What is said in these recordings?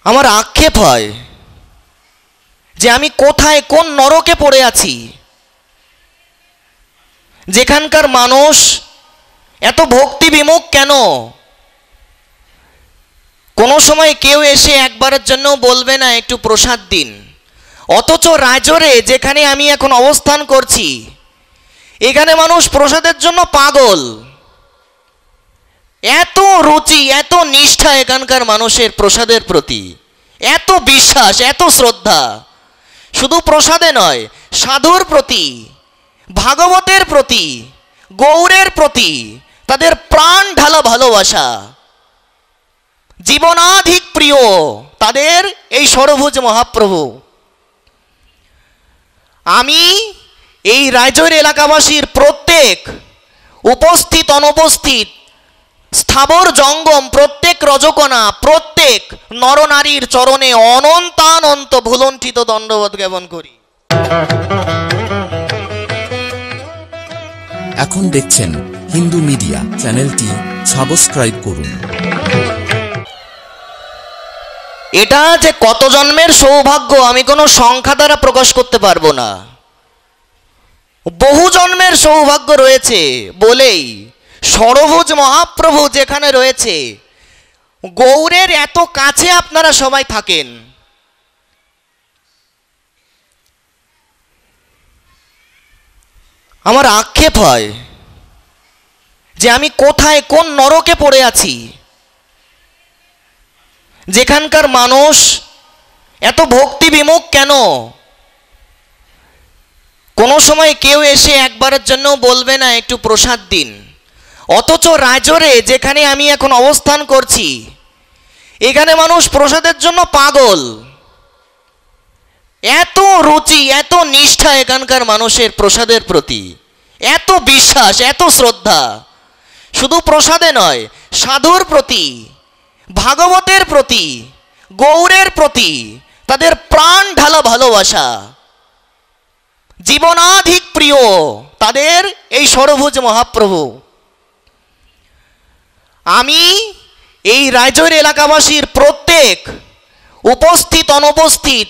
আমার আক্ষেপ হয় যে আমি কোথায় কোন নরকে পড়ে আছি, যেখানকার মানুষ এত ভক্তি বিমুখ কেন? কোনো সময় কেউ এসে একবারের জন্য বলবে না একটু প্রসাদ দিন। অথচ রাজরে যেখানে আমি এখন অবস্থান করছি, এখানে মানুষ প্রসাদের জন্য পাগল। এত রুচি, এত নিষ্ঠা এখানকার মানুষের প্রসাদের প্রতি, এত বিশ্বাস, এত শ্রদ্ধা। শুধু প্রসাদে নয়, সাধুর প্রতি, ভাগবতের প্রতি, গৌরের প্রতি তাদের প্রাণ ঢালা ভালোবাসা। জীবনাধিক প্রিয় তাদের এই ষড়ভুজ মহাপ্রভু। আমি এই রাজৈর এলাকাবাসীর প্রত্যেক উপস্থিত অনুপস্থিত, স্থাবর জঙ্গম, প্রত্যেক রজকণা, প্রত্যেক নরনারীর চরণে অনন্তানন্ত ভুলণ্ঠিত দণ্ডবৎ জ্ঞাপন করি। এখন দেখছেন হিন্দু মিডিয়া, চ্যানেলটি সাবস্ক্রাইব করুন। এটা যে কত জন্মের সৌভাগ্য আমি কোনো সংখ্যা দ্বারা প্রকাশ করতে পারবো না। বহু জন্মের সৌভাগ্য রয়েছে বলেই ষড়ভুজ মহাপ্রভু যেখানে রয়েছে, গৌরের এত কাছে আপনারা সবাই থাকেন। আমার আক্ষেপ হয় যে আমি কোথায় কোন নরকে পড়ে আছি, যেখানকার মানুষ এত ভক্তি বিমুখ কেন? কোনো সময় কেউ এসে একবারের জন্য বলবে না একটু প্রসাদ দিন। অথচ রাজরে যেখানে আমি এখন অবস্থান করছি, এখানে মানুষ প্রসাদের জন্য পাগল। এত রুচি, এত নিষ্ঠা এখানকার মানুষের প্রসাদের প্রতি, এত বিশ্বাস, এত শ্রদ্ধা। শুধু প্রসাদে নয়, সাধুর প্রতি, ভাগবতের প্রতি, গৌরের প্রতি তাদের প্রাণ ঢালা ভালোবাসা। জীবনাধিক প্রিয় তাদের এই ষড়ভুজ মহাপ্রভু। আমি এই রাজৈর এলাকাবাসীর প্রত্যেক উপস্থিত অনুপস্থিত,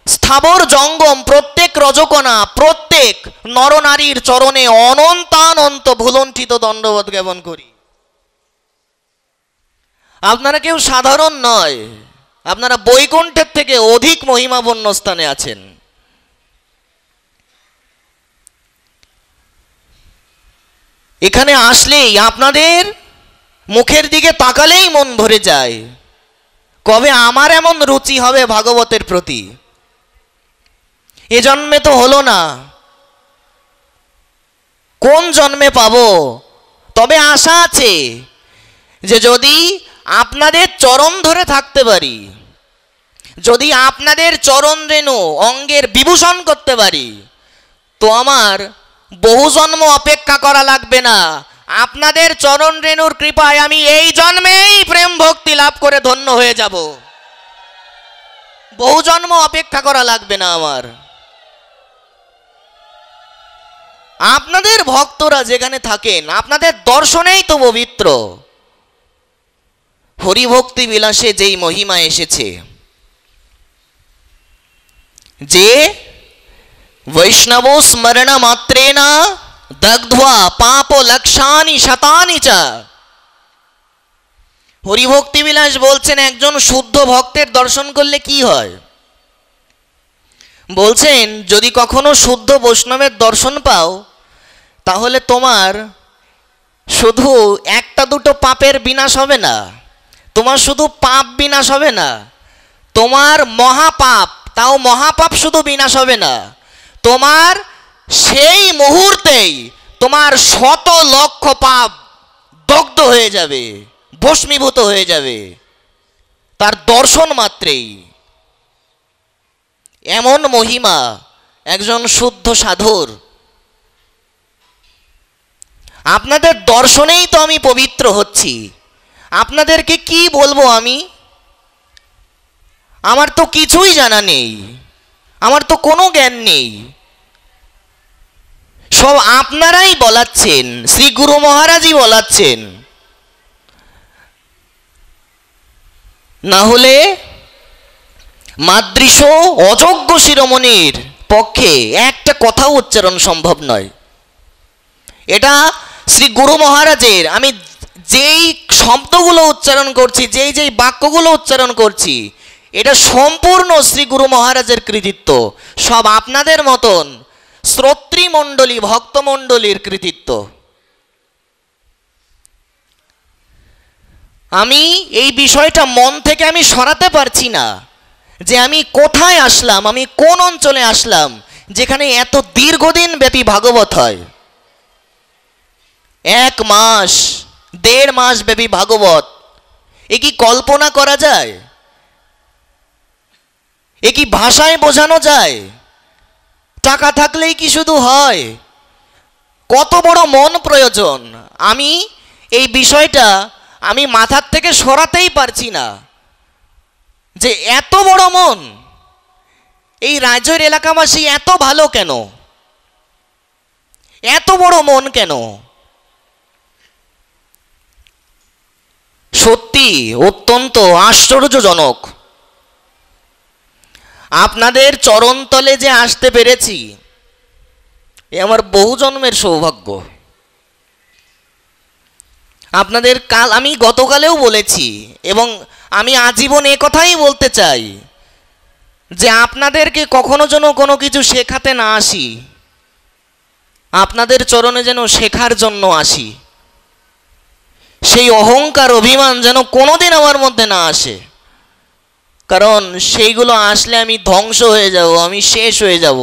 স্থাবর জঙ্গম, প্রত্যেক রজকণা, প্রত্যেক নরনারীর চরণে অনন্তানন্ত ভুলণ্ঠিত দণ্ডবৎ জ্ঞাপন করি। আপনারা কেউ সাধারণ নয়, আপনারা বৈকুণ্ঠের থেকে অধিক মহিমাপন্ন স্থানে আছেন। এখানে আসলেই আপনাদের মুখের দিকে তাকালেই মন ভরে যায়। কবে আমার এমন রুচি হবে ভাগবতের প্রতি? এ জন্মে তো হলো না, কোন জন্মে পাবো? তবে আশা আছে যে যদি আপনাদের চরণ ধরে থাকতে পারি, যদি আপনাদের চরণ রেণু অঙ্গের বিভূষণ করতে পারি, তো আমার বহু জন্ম অপেক্ষা করা লাগবে না। আপনাদের চরণ রেণুর কৃপায় আমি এই জন্মেই প্রেম ভক্তি লাভ করে ধন্য হয়ে যাব। বহু জন্ম অপেক্ষা করা লাগবে না আমার। আপনাদের ভক্তরা যেখানে থাকেন, আপনাদের দর্শনেই তো পবিত্র। হরিভক্তি বিলাসে যেই মহিমা এসেছে, যে বৈষ্ণব স্মরণ মাত্রেণ দগ্ধ্বা পাপ লক্ষানি শতানি চ। হরিভক্তি বিলাস বলছেন একজন শুদ্ধ ভক্তের দর্শন করলে কি হয়। বলছেন যদি কখনো শুদ্ধ বৈষ্ণবের দর্শন পাও, তাহলে তোমার শুধু একটা দুটো পাপের বিনাশ হবে না, তোমার শুধু পাপ বিনাশ হবে না, তোমার মহাপাপ, তাও মহাপাপ শুধু বিনাশ হবে না, তোমার সেই মুহূর্তেই তোমার শত লক্ষ পাপ দগ্ধ হয়ে যাবে, ভস্মীভূত হয়ে যাবে তার দর্শন মাত্রেই। এমন মহিমা একজন শুদ্ধ সাধুর। আপনাদের দর্শনেই তো আমি পবিত্র হচ্ছি। আপনাদেরকে কি বলবো আমি? আমার তো কিছুই জানা নেই, আমার তো কোনো জ্ঞান নেই। সব আপনারাই বলাচ্ছেন, শ্রী গুরু মহারাজই বলাচ্ছেন। না হলে মাদৃশ অযোগ্য শিরোমণির পক্ষে একটা কথাও উচ্চারণ সম্ভব নয়। এটা শ্রী গুরু মহারাজের, আমি যেই শব্দগুলো উচ্চারণ করছি, যেই বাক্যগুলো উচ্চারণ করছি, এটা সম্পূর্ণ শ্রী গুরু মহারাজের কৃতিত্ব, সব আপনাদের মতন শ্রোতৃমণ্ডলী ভক্তমণ্ডলীর কৃতিত্ব। আমি এই বিষয়টা মন থেকে আমি সরাতে পারছি না যে আমি কোথায় আসলাম, আমি কোন অঞ্চলে আসলাম যেখানে এত দীর্ঘদিন ব্যাপী ভাগবত হয়। 1 মাস 1.5 মাস ব্যাপী ভাগবত, এ কি কল্পনা করা যায়? এ কি ভাষায় বোঝানো যায়? টাকা থাকলেই কি শুধু হয়? কত বড় মন প্রয়োজন! আমি এই বিষয়টা আমি মাথার থেকে সরাতেই পারছি না যে এত বড় মন, এই রাজ্যের এলাকাবাসী এত ভালো কেন, এত বড় মন কেন? সত্যি অত্যন্ত আশ্চর্যজনক। আপনাদের চরণতলে যে আসতে পেরেছি, এ আমার বহু জন্মের সৌভাগ্য। আপনাদের আমি গতকালেও বলেছি এবং আমি আজীবন এ কথাই বলতে চাই যে আপনাদেরকে কখনো যেন কোনো কিছু শেখাতে না আসি, আপনাদের চরণে যেন শেখার জন্য আসি। সেই অহংকার অভিমান যেন কোনোদিন আমার মধ্যে না আসে, কারণ সেইগুলো আসলে আমি ধ্বংস হয়ে যাব, আমি শেষ হয়ে যাব।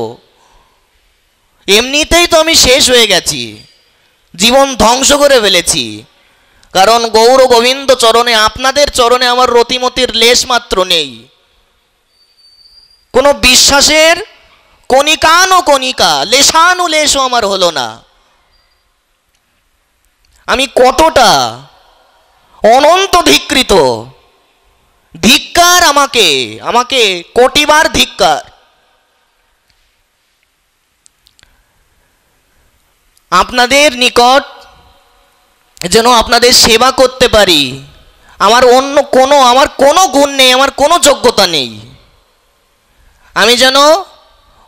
এমনিতেই তো আমি শেষ হয়ে গেছি, জীবন ধ্বংস করে ফেলেছি। কারণ গৌর গোবিন্দ চরণে, আপনাদের চরণে আমার রতিমতির লেশ মাত্র নেই। কোনো বিশ্বাসের কণিকানো কণিকা, লেশানুলেশও আমার হলো না। আমি কতটা অনন্ত ধিক্কৃত! ধিক্কার আমাকে, আমাকে কোটিবার ধিক্কার। আপনাদের নিকট যেন আপনাদের সেবা করতে পারি, আমার অন্য কোনো, আমার কোনো গুণ নেই, আমার কোনো যোগ্যতা নেই। আমি যেন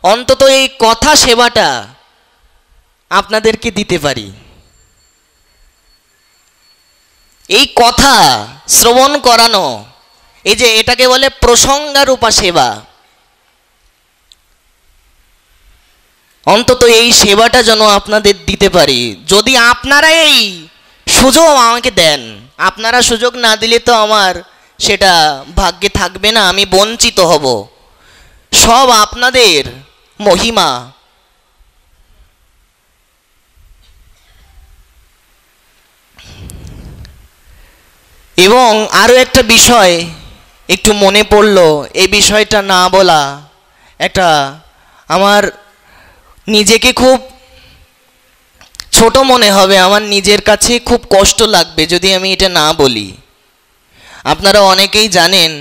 অন্তত এই কথা সেবাটা আপনাদেরকে দিতে পারি, এই কথা শ্রবণ করানো, এই যে এটাকে বলে প্রসঙ্গারূপা সেবা, অন্তত এই সেবাটা যেন আপনাদের দিতে পারি। যদি আপনারা এই সুযোগ আমাকে দেন, আপনারা সুযোগ না দিলে তো আমার সেটা ভাগ্যে থাকবে না, আমি বঞ্চিত হব। সব আপনাদের মহিমা। এবং আরও একটা বিষয় একটু মনে পড়ল, এই বিষয়টা না বলা একটা, আমার নিজেকে খুব ছোট মনে হবে, আমার নিজের কাছে খুব কষ্ট লাগবে যদি আমি এটা না বলি। আপনারা অনেকেই জানেন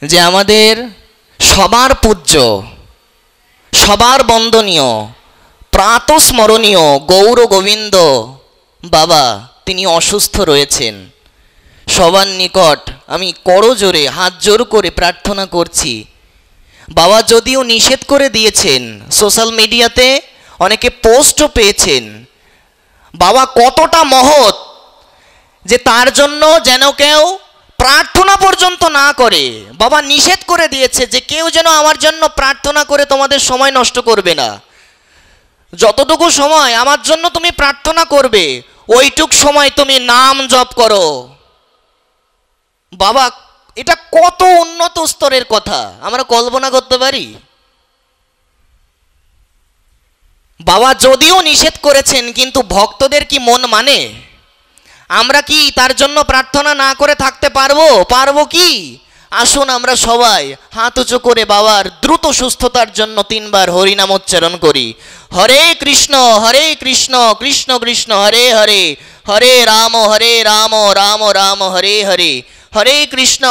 যে আমাদের সবার পূজ্য, সবার বন্দনীয়, প্রাতঃস্মরণীয় গৌর গোবিন্দ বাবা, তিনি অসুস্থ রয়েছেন। সবার নিকট আমি করজোড়ে হাত জোর করে প্রার্থনা করছি, বাবা যদিও নিষেধ করে দিয়েছেন, সোশ্যাল মিডিয়াতে অনেকে পোস্টও পেয়েছেন, বাবা কতটা মহৎ যে তার জন্য যেন কেউ প্রার্থনা পর্যন্ত না করে। বাবা নিষেধ করে দিয়েছে যে কেউ যেন আমার জন্য প্রার্থনা করে তোমাদের সময় নষ্ট করবে না। যতটুকু সময় আমার জন্য তুমি প্রার্থনা করবে, ওইটুক সময় তুমি নাম জপ করো। বাবা, এটা কত উন্নত স্তরের কথা আমরা কল্পনা করতে পারি? বাবা যদিও নিষেধ করেছেন, কিন্তু ভক্তদের কি মন মানে? আমরা কি তার জন্য প্রার্থনা না করে থাকতে পারবো? পারবো কি? আসুন আমরা সবাই হাত উঁচু করে বাবার দ্রুত সুস্থতার জন্য 3 বার হরিনাম উচ্চারণ করি। হরে কৃষ্ণ কৃষ্ণ কৃষ্ণ হরে হরে, হরে রাম রাম রাম হরে হরে, হরে কৃষ্ণ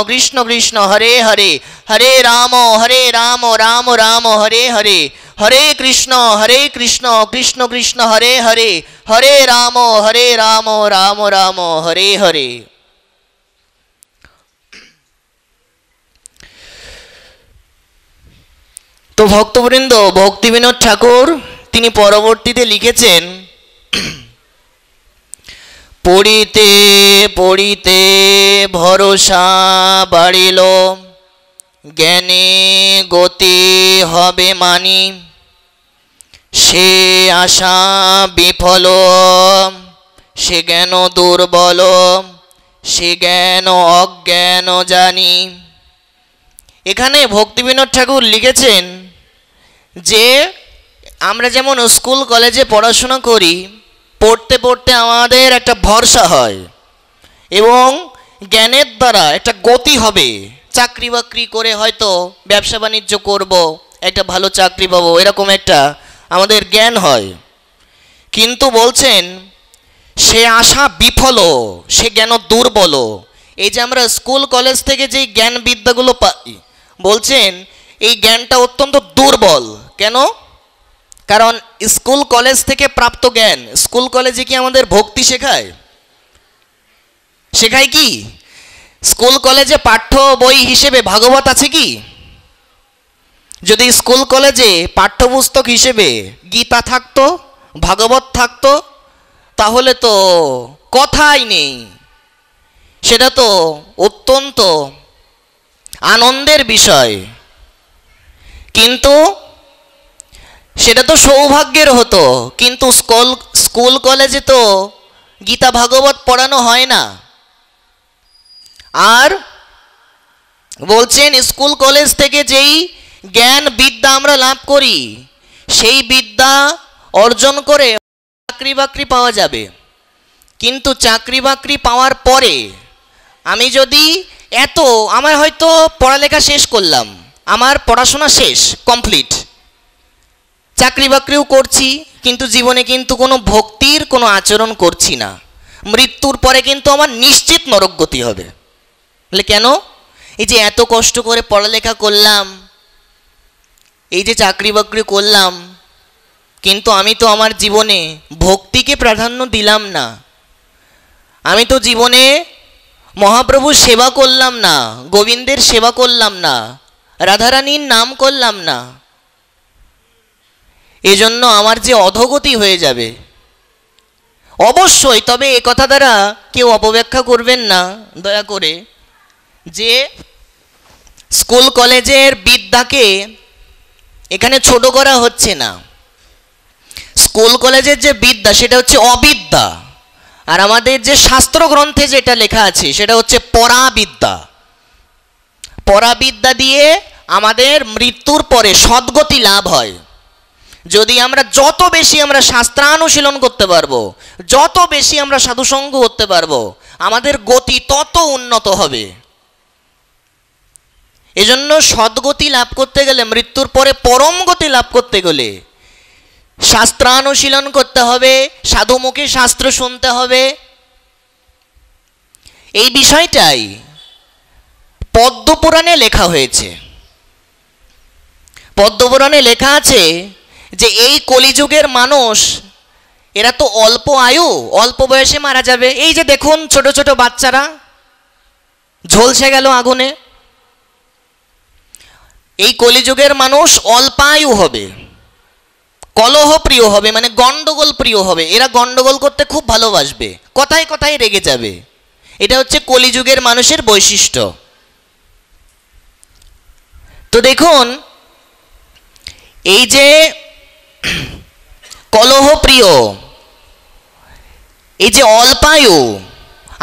কৃষ্ণ কৃষ্ণ হরে হরে, হরে রাম রাম রাম হরে হরে, হরে কৃষ্ণ কৃষ্ণ কৃষ্ণ হরে হরে, হরে রাম রাম রাম হরে হরে। তো ভক্তবৃন্দ, ভক্তিবিনোদ ঠাকুর তিনি পরবর্তীতে লিখেছেন, পড়িতে পড়িতে ভরসা বাড়িল, জ্ঞানে গতি হবে মানি, সে আশা বিফল, সে জ্ঞান দুর্বল, সে জ্ঞান অজ্ঞান জানি। এখানে ভক্তিবিনোদ ঠাকুর লিখেছেন যে আমরা যেমন স্কুল কলেজে পড়াশোনা করি, পড়তে পড়তে আমাদের একটা ভরসা হয় এবং জ্ঞানের দ্বারা একটা গতি হবে, চাকরি বাকরি করে হয়তো ব্যবসা বাণিজ্য করব, একটা ভালো চাকরি পাবো, এরকম একটা আমাদের জ্ঞান হয়। কিন্তু বলছেন সে আশা বিফল, সে জ্ঞান দুর্বল। এই যে আমরা স্কুল কলেজ থেকে যেই জ্ঞান বিদ্যাগুলো পাই, বলছেন এই জ্ঞানটা অত্যন্ত দুর্বল। কেন? কারণ স্কুল কলেজ থেকে প্রাপ্ত জ্ঞান, স্কুল কলেজে কি আমাদের ভক্তি শেখায়? শেখায় কি? স্কুল কলেজে পাঠ্য বই হিসেবে ভাগবত আছে কি? যদি স্কুল কলেজে পাঠ্যপুস্তক হিসেবে গীতা থাকতো, ভাগবত থাকতো, তাহলে তো কথাই নেই, সেটা তো অত্যন্ত আনন্দের বিষয়। কিন্তু সেটা তো সৌভাগ্যের হতো, কিন্তু স্কুল কলেজে তো গীতা ভাগবত পড়ানো হয় না। আর বলছেন স্কুল কলেজ থেকে যেই জ্ঞান বিদ্যা আমরা লাভ করি, সেই বিদ্যা অর্জন করে চাকরি বাকরি পাওয়া যাবে। কিন্তু চাকরি বাকরি পাওয়ার পরে আমি যদি আমার হয়তো পড়ালেখা শেষ করলাম, আমার পড়াশোনা শেষ, কমপ্লিট, চাকরি বাকরিও করছি, কিন্তু জীবনে কিন্তু কোনো ভক্তির কোনো আচরণ করছি না, মৃত্যুর পরে কিন্তু আমার নিশ্চিত নরকগতি হবে। বলে কেন? এই যে এত কষ্ট করে পড়ালেখা করলাম, এই যে চাকরি বাকরি করলাম, কিন্তু আমি তো আমার জীবনে ভক্তিকে প্রাধান্য দিলাম না, আমি তো জীবনে মহাপ্রভুর সেবা করলাম না, গোবিন্দের সেবা করলাম না, রাধারানীর নাম করলাম না, এজন্য আমার যে অধোগতি হয়ে যাবে। অবশ্যই, তবে এ কথা দ্বারা কেউ অপব্যাখ্যা করবেন না দয়া করে, যে স্কুল কলেজের বিদ্যাকে এখানে ছোট করা হচ্ছে না। স্কুল কলেজের যে বিদ্যা সেটা হচ্ছে অবিদ্যা, আর আমাদের যে শাস্ত্র গ্রন্থে যেটা লেখা আছে সেটা হচ্ছে পরাবিদ্যা। পরাবিদ্যা দিয়ে আমাদের মৃত্যুর পরে সদ্গতি লাভ হয়। যদি আমরা যত বেশি আমরা শাস্ত্রানুশীলন করতে পারবো, যত বেশি আমরা সাধুসঙ্গ করতে পারবো, আমাদের গতি তত উন্নত হবে। এজন্য সদ্গতি লাভ করতে গেলে, মৃত্যুর পরে পরম গতি লাভ করতে গেলে শাস্ত্রানুশীলন করতে হবে, সাধুমুখে শাস্ত্র শুনতে হবে। এই বিষয়টাই পদ্মপুরাণে লেখা হয়েছে। পদ্মপুরাণে লেখা আছে যে এই কলিযুগের মানুষ, এরা তো অল্প আয়ু, অল্প বয়সে মারা যাবে। এই যে দেখুন ছোট ছোট বাচ্চারা ঝলসে গেল আগুনে। এই কলিযুগের মানুষ অল্পায়ু হবে, কলহ প্রিয় হবে, মানে গন্ডগোল প্রিয় হবে। এরা গন্ডগোল করতে খুব ভালোবাসবে, কথায় কথায় রেগে যাবে। এটা হচ্ছে কলিযুগের মানুষের বৈশিষ্ট্য। তো দেখুন, এই যে কলহ প্রিয়, এই যে অল্পায়ু,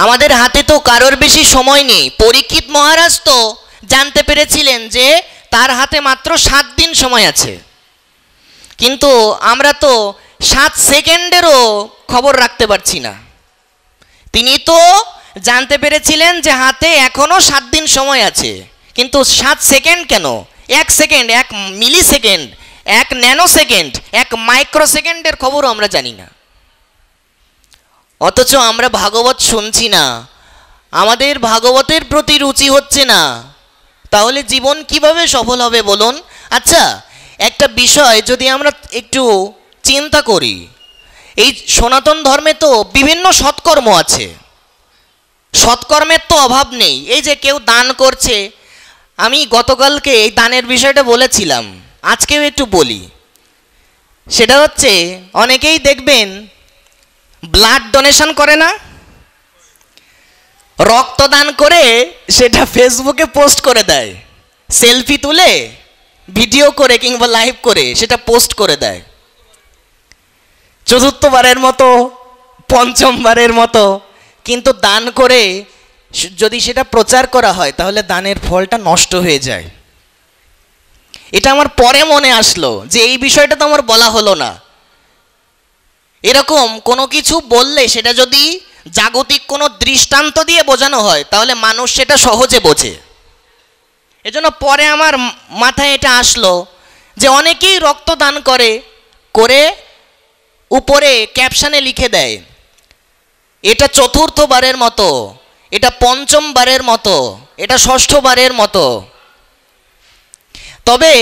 আমাদের হাতে তো কারোর বেশি সময় নেই। পরীক্ষিত মহারাজ তো জানতে পেরেছিলেন যে তার হাতে মাত্র 7 দিন সময় আছে, কিন্তু আমরা তো 7 সেকেন্ডেরও খবর রাখতে পারছি না। তিনি তো জানতে পেরেছিলেন যে হাতে এখনো 7 দিন সময় আছে, কিন্তু 7 সেকেন্ড কেন, 1 সেকেন্ড, 1 মিলি সেকেন্ড, 1 ন্যানো সেকেন্ড, 1 মাইক্রো সেকেন্ডের খবরও আমরা জানি না। অথচ আমরা ভাগবত শুনছি না, আমাদের ভাগবতের প্রতি রুচি হচ্ছে না, তাহলে জীবন কিভাবে সফল হবে বলুন? আচ্ছা, একটা বিষয় যদি আমরা একটু চিন্তা করি, এই সনাতন ধর্মে তো বিভিন্ন সৎকর্ম আছে, সৎকর্মের তো অভাব নেই। এই যে কেউ দান করছে, আমি গতকালকে এই দানের বিষয়টা বলেছিলাম আজকেও একটু বলি। সেটা হচ্ছে, অনেকেই দেখবেন ব্লাড ডোনেশন করে না, রক্তদান করে সেটা ফেসবুকে পোস্ট করে দেয়, সেলফি তুলে ভিডিও করে কিংবা লাইভ করে সেটা পোস্ট করে দেয়। চতুর্থবারের মতো, পঞ্চমবারের মতো। কিন্তু দান করে যদি সেটা প্রচার করা হয় তাহলে দানের ফলটা নষ্ট হয়ে যায়। এটা আমার পরে মনে আসলো যে এই বিষয়টা তো আমার বলা হলো না। এরকম কোনো কিছু বললে সেটা যদি জাগতিক কোনো দৃষ্টান্ত দিয়ে বোঝানো হয় তাহলে মানুষ সেটা সহজে বোঝে। এজন্য পরে আমার মাথায় এটা আসলো যে অনেকেই রক্তদান করে উপরে ক্যাপশনে লিখে দেয়, এটা চতুর্থবারের মতো, এটা পঞ্চমবারের মতো, এটা ষষ্ঠবারের মতো। তবে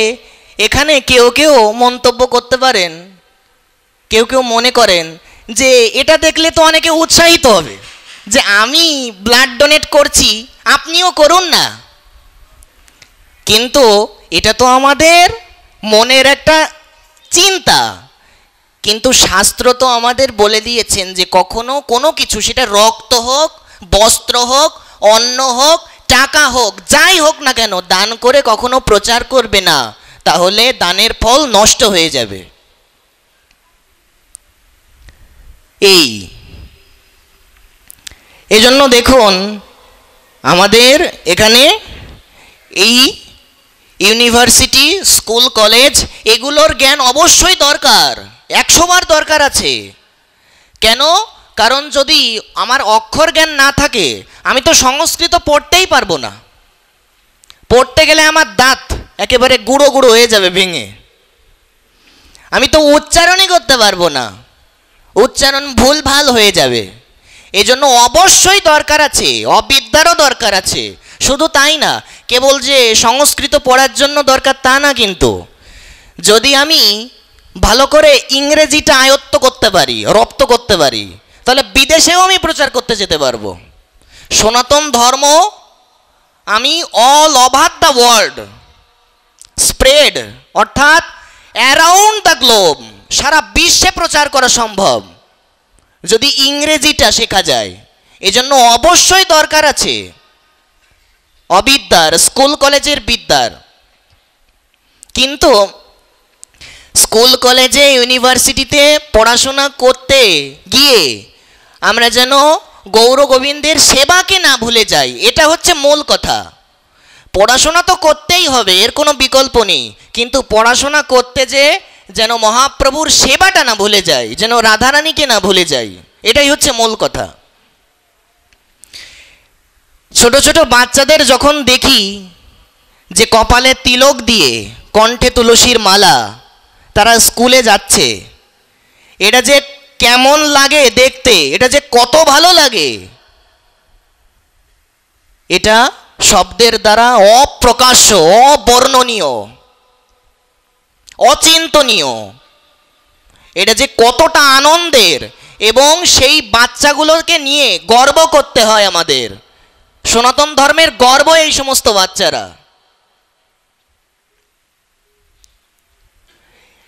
এখানে কেউ কেউ মন্তব্য করতে পারেন, কেউ কেউ মনে করেন যে এটা দেখলে তো অনেকে উৎসাহিত হবে যে আমি ব্লাড ডোনেট করছি, আপনিও করুন না। কিন্তু এটা তো আমাদের মনের একটা চিন্তা। কিন্তু শাস্ত্র তো আমাদের বলে দিয়েছেন যে কখনো কোনো কিছু, সেটা রক্ত হোক, বস্ত্র হোক, অন্ন হোক, টাকা হোক, যাই হোক না কেন, দান করে কখনো প্রচার করবে না, তাহলে দানের ফল নষ্ট হয়ে যাবে। এজন্য দেখুন আমাদের এখানে এই ইউনিভার্সিটি, স্কুল, কলেজ, এগুলোর জ্ঞান অবশ্যই দরকার, 100 বার দরকার আছে। কেন? কারণ যদি আমার অক্ষর জ্ঞান না থাকে আমি তো সংস্কৃত পড়তেই পারবো না। পড়তে গেলে আমার দাঁত একেবারে গুঁড়ো গুঁড়ো হয়ে যাবে ভেঙে। আমি তো উচ্চারণই করতে পারবো না, উচ্চারণ ভুলভাল হয়ে যাবে। এজন্য অবশ্যই দরকার আছে, অবিদ্যারও দরকার আছে। শুধু তাই না, কেবল যে সংস্কৃত পড়ার জন্য দরকার তা না, কিন্তু যদি আমি ভালো করে ইংরেজিটা আয়ত্ত করতে পারি, রপ্ত করতে পারি, তাহলে বিদেশেও আমি প্রচার করতে যেতে পারবো। সনাতন ধর্ম আমি all over the world spread, অর্থাৎ অ্যারাউন্ড দ্য গ্লোব, সারা বিশ্বে প্রচার করা সম্ভব যদি ইংরেজিটা শেখা যায়। এজন্য অবশ্যই দরকার আছে অবিদ্যার, স্কুল কলেজের বিদ্যার। কিন্তু স্কুল কলেজে, ইউনিভার্সিটিতে পড়াশোনা করতে গিয়ে আমরা যেন গৌর গোবিন্দের সেবাকে না ভুলে যাই, এটা হচ্ছে মূল কথা। পড়াশোনা তো করতেই হবে, এর কোনো বিকল্প নেই, কিন্তু পড়াশোনা করতে যেন মহাপ্রভুর সেবাটা না ভুলে যাই, যেন রাধারানীকে না ভুলে যাই, এটাই হচ্ছে মূল কথা। ছোট ছোট বাচ্চাদের যখন দেখি যে কপালে তিলক দিয়ে, কণ্ঠে তুলসীর মালা, তারা স্কুলে যাচ্ছে, এটা যে কেমন লাগে দেখতে, এটা যে কত ভালো লাগে, এটা শব্দের দ্বারা অপ্রকাশ্য, অবর্ণনীয়, অচিন্তনীয়। এটা যে কতটা আনন্দের, এবং সেই বাচ্চাগুলোকে নিয়ে গর্ব করতে হয় আমাদের। সনাতন ধর্মের গর্ব এই সমস্ত বাচ্চারা।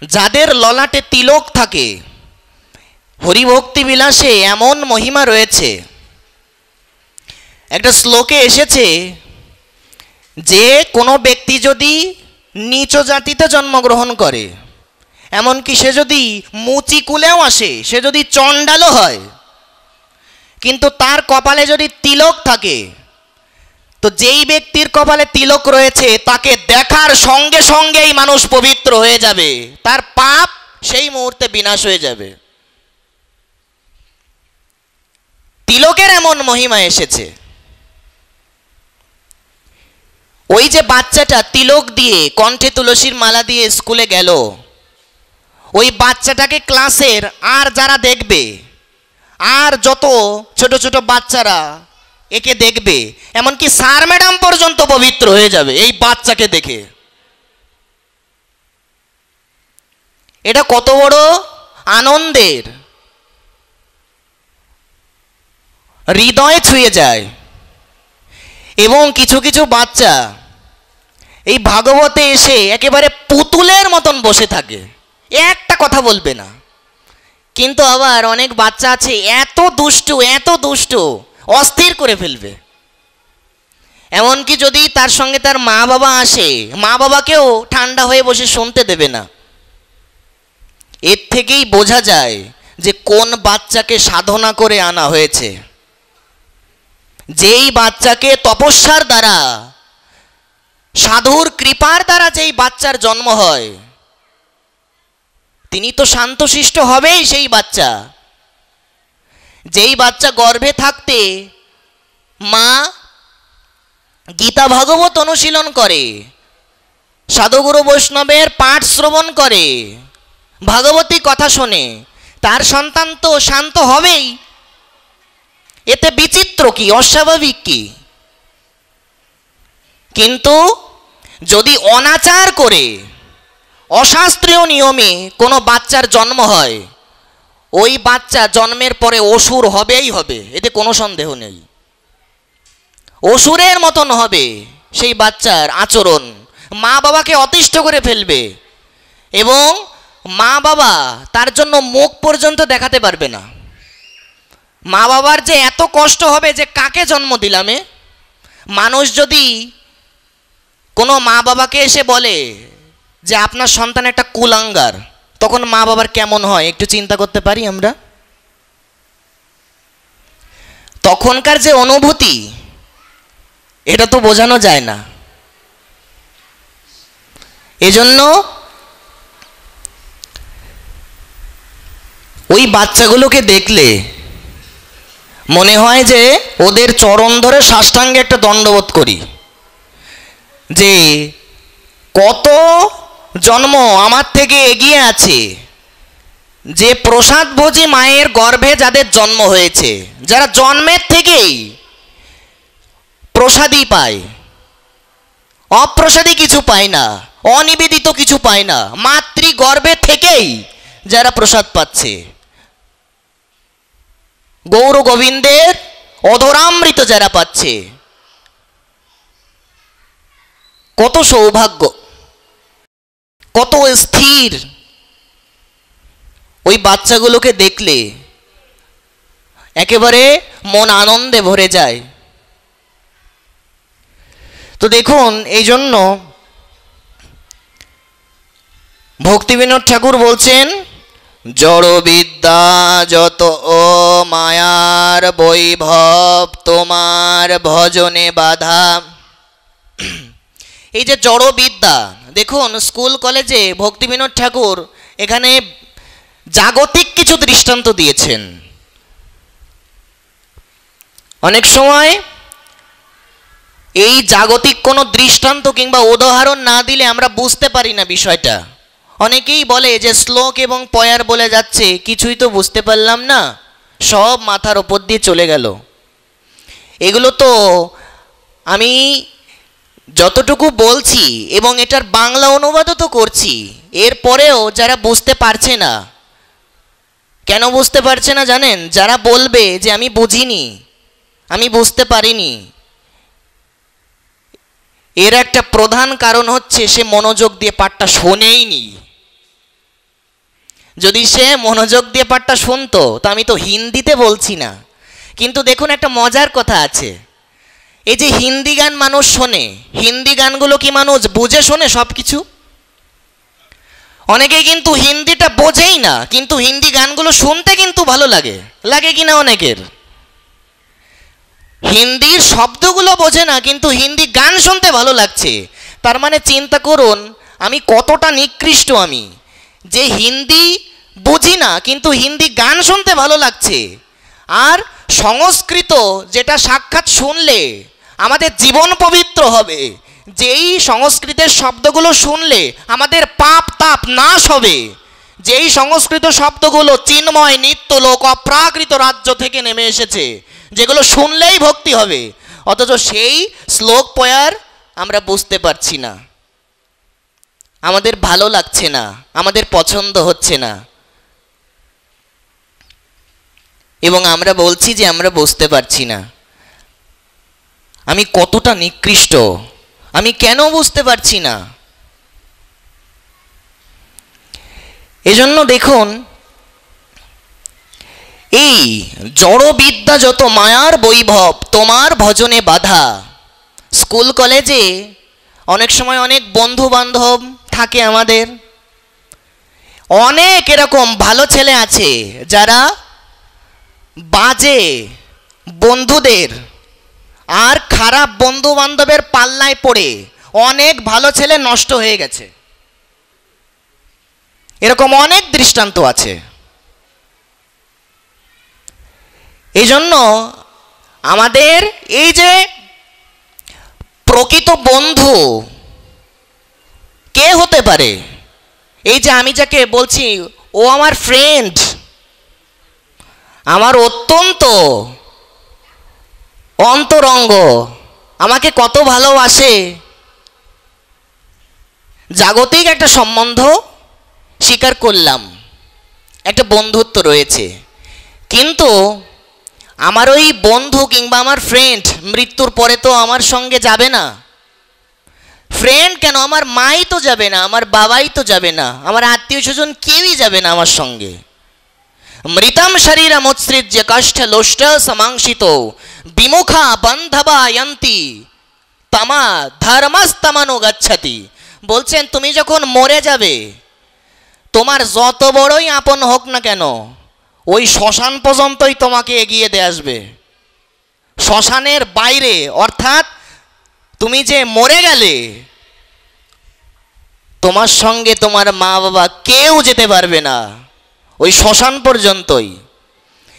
যাদের ললাটে তিলক থাকে, হরিভক্তি বিলাসে এমন মহিমা রয়েছে। একটা শ্লোকে এসেছে যে কোনো ব্যক্তি যদি নীচ জাতিতে জন্মগ্রহণ করে, এমনকি সে যদি মুচি কুলেও আসে, সে যদি চণ্ডালও হয়, কিন্তু তার কপালে যদি তিলক থাকে, তো যেই ব্যক্তির কপালে তিলক রয়েছে তাকে দেখার সঙ্গে সঙ্গেই মানুষ পবিত্র হয়ে যাবে, তার পাপ সেই মুহূর্তে বিনাশ হয়ে যাবে। তিলকের এমন মহিমা এসেছে। ওই যে বাচ্চাটা তিলক দিয়ে, কণ্ঠে তুলসীর মালা দিয়ে স্কুলে গেল, ওই বাচ্চাটাকে ক্লাসের আর যারা দেখবে, আর যত ছোট ছোট বাচ্চারা একে দেখবে, এমনকি স্যার ম্যাডাম পর্যন্ত পবিত্র হয়ে যাবে এই বাচ্চাকে দেখে। এটা কত বড় আনন্দের, হৃদয়ে ছুঁয়ে যায়। এবং কিছু কিছু বাচ্চা এই ভাগবতে এসে একেবারে পুতুলের মতন বসে থাকে, একটা কথা বলবে না। কিন্তু আবার অনেক বাচ্চা আছে এত দুষ্টু, এত দুষ্টু, অস্থির করে ফেলবে। এমনকি যদি তার সঙ্গে তার মা বাবা আসে, মা বাবাকেও ঠান্ডা হয়ে বসে শুনতে দেবে না। এর থেকেই বোঝা যায় যে কোন বাচ্চাকে সাধনা করে আনা হয়েছে। যেই বাচ্চাকে তপস্যার দ্বারা, সাধুর কৃপার দ্বারা যেই বাচ্চার জন্ম হয়, তিনি তো শান্তশিষ্ট হবেই সেই বাচ্চা। যেই বাচ্চা গর্ভে থাকতে মা গীতা ভাগবত অনুশীলন করে, সাধুগুরু বৈষ্ণবের পাঠ শ্রবণ করে, ভাগবতী কথা শোনে, তার সন্তান তো শান্ত হবেই। এতে বিচিত্র কি, অস্বাভাবিক কি? কিন্তু যদি অনাচার করে অশাস্ত্রীয় নিয়মে কোনো বাচ্চার জন্ম হয়, ওই বাচ্চা জন্মের পরে অসুর হবেই হবে, এতে কোনো সন্দেহ নেই। অসুরের মতন হবে সেই বাচ্চার আচরণ, মা বাবাকে অতিষ্ঠ করে ফেলবে এবং মা বাবা তার জন্য মুখ পর্যন্ত দেখাতে পারবে না। মা বাবার যে এত কষ্ট হবে যে কাকে জন্ম দিলামে। মানুষ যদি কোনো মা বাবাকে এসে বলে যে আপনার সন্তান একটা কুলাঙ্গার, তখন মা বাবার কেমন হয় একটু চিন্তা করতে পারি আমরা। তখনকার যে অনুভূতি, এটা তো বোঝানো যায় না। এজন্য ওই বাচ্চাগুলোকে দেখলে মনে হয় যে ওদের চরণ ধরে সাষ্টাঙ্গে একটা দণ্ডবোধ করি, যে কত জন্ম আমার থেকে এগিয়ে আছে, যে প্রসাদভোজী মায়ের গর্ভে যাদের জন্ম হয়েছে, যারা জন্মের থেকেই প্রসাদই পায়, অপ্রসাদী কিছু পায় না, অনিবেদিত কিছু পায় না, মাতৃ গর্ভে থেকেই যারা প্রসাদ পাচ্ছে, গৌর গোবিন্দের অধরামৃত যারা পাচ্ছে, কত সৌভাগ্য, কত স্থির। ওই বাচ্চাগুলোকে দেখলে একেবারে মন আনন্দে ভরে যায়। তো দেখুন, এই জন্য ভক্তিবিনোদ ঠাকুর বলছেন, জড়বিদ্যা যত ও মায়ার বৈভব তোমার ভজনে বাধা। এই যে জড়বিদ্যা, দেখুন স্কুল কলেজে ভক্তিবিনোদ ঠাকুর এখানে জাগতিক কিছু দৃষ্টান্ত দিয়েছেন। অনেক সময় এই জাগতিক কোনো দৃষ্টান্ত কিংবা উদাহরণ না দিলে আমরা বুঝতে পারি না বিষয়টা। অনেকেই বলে যে শ্লোক এবং পয়ার বলে যাচ্ছে, কিছুই তো বুঝতে পারলাম না, সব মাথার ওপর দিয়ে চলে গেল। এগুলো তো আমি যতটুকু বলছি এবং এটার বাংলা অনুবাদও তো করছি, এরপরেও যারা বুঝতে পারছে না, কেন বুঝতে পারছে না জানেন? যারা বলবে যে আমি বুঝিনি, আমি বুঝতে পারিনি, এর একটা প্রধান কারণ হচ্ছে সে মনোযোগ দিয়ে পাঠটা শোনেইনি। যদি সে মনোযোগ দিয়ে পাঠটা শুনতো, তো আমি তো হিন্দিতে বলছি না। কিন্তু দেখুন, একটা মজার কথা আছে, এই যে হিন্দি গান মানুষ শোনে, হিন্দি গানগুলো কি মানুষ বুঝে শোনে সব কিছু? অনেকেই কিন্তু হিন্দিটা বোঝেই না, কিন্তু হিন্দি গানগুলো শুনতে কিন্তু ভালো লাগে, লাগে কিনা অনেকের? হিন্দির শব্দগুলো বোঝে না, কিন্তু হিন্দি গান শুনতে ভালো লাগছে। তার মানে চিন্তা করুন আমি কতটা নিকৃষ্ট, আমি যে হিন্দি বুঝি না কিন্তু হিন্দি গান শুনতে ভালো লাগছে। আর সংস্কৃত যেটা সাক্ষাৎ শুনলে আমাদের জীবন পবিত্র হবে, যেই সংস্কৃতের শব্দগুলো শুনলে আমাদের পাপ তাপ নাশ হবে, যেই সংস্কৃত শব্দগুলো চিন্ময় নিত্যলোক অপ্রাকৃত রাজ্য থেকে নেমে এসেছে, যেগুলো শুনলেই ভক্তি হবে, অথচ সেই শ্লোক পয়ার আমরা বুঝতে পারছি না, আমাদের ভালো লাগছে না, আমাদের পছন্দ হচ্ছে না, এবং আমরা বলছি যে আমরা বুঝতে পারছি না। আমি কতটা নিকৃষ্ট, আমি কেন বুঝতে পারছি না? এজন্য দেখুন, এই জড়বিদ্যা যত মায়ার বৈভব, তোমার ভজনে বাধা। স্কুল কলেজে অনেক সময় অনেক বন্ধু বান্ধব থাকে আমাদের, অনেক এরকম ভালো ছেলে আছে যারা বাজে বন্ধুদের আর খারাপ বন্ধু বান্ধবের পাল্লায় পড়ে অনেক ভালো ছেলে নষ্ট হয়ে গেছে। এরকম অনেক দৃষ্টান্ত আছে। এই জন্য আমাদের এই যে প্রকৃত বন্ধু কে হতে পারে, এই যে আমি যাকে বলছি ও আমার ফ্রেন্ড, আমার অত্যন্ত অন্তরঙ্গ, আমাকে কত ভালোবাসে, জাগতিক একটা সম্বন্ধ স্বীকার করলাম, একটা বন্ধুত্ব রয়েছে, কিন্তু আমার ওই বন্ধু কিংবা আমার ফ্রেন্ড মৃত্যুর পরে তো আমার সঙ্গে যাবে না। ফ্রেন্ড কেন, আমার মাই তো যাবে না, আমার বাবাই তো যাবে না, আমার আত্মীয় স্বজন কেউই যাবে না আমার সঙ্গে। মৃতম শরীরমুৎসৃজ্য কাষ্ঠলোষ্ট সমাংসিত বিমুখা বন্ধবায়ন্তি তমা ধর্মস্তমানুগচ্ছতি। বলছেন তুমি যখন মরে যাবে, তোমার যত বড়ই আপন হোক না কেন, ওই শ্মশান পর্যন্তই তোমাকে এগিয়ে দিয়ে আসবে। শ্মশানের বাইরে, অর্থাৎ তুমি যে মরে গেলে, তোমার সঙ্গে তোমার মা বাবা কেউ যেতে পারবে না, ওই শ্মশান পর্যন্তই।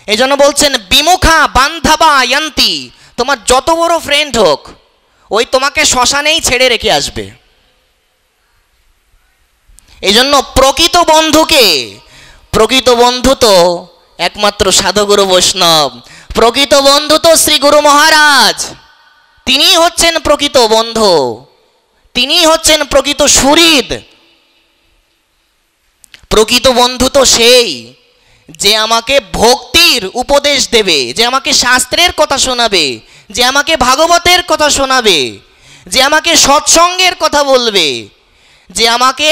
এই জন্য বলছেন বিমুখা বান্ধবা ইয়ান্তি, তোমার যত বড় ফ্রেন্ড হোক, ওই তোমাকে শ্মশানেই ছেড়ে রেখে আসবে। এই জন্য প্রকৃত বন্ধুকে, প্রকৃত বন্ধু তো একমাত্র সাধুগুরু বৈষ্ণব, প্রকৃত বন্ধু তো শ্রী গুরু মহারাজ, তিনি হচ্ছেন প্রকৃত বন্ধু, তিনি হচ্ছেন প্রকৃত সুহৃদ। প্রকৃত বন্ধু তো সেই যে আমাকে ভক্তির উপদেশ দেবে, যে আমাকে শাস্ত্রের কথা শোনাবে, যে আমাকে ভাগবতের কথা শোনাবে, যে আমাকে সৎসঙ্গের কথা বলবে, যে আমাকে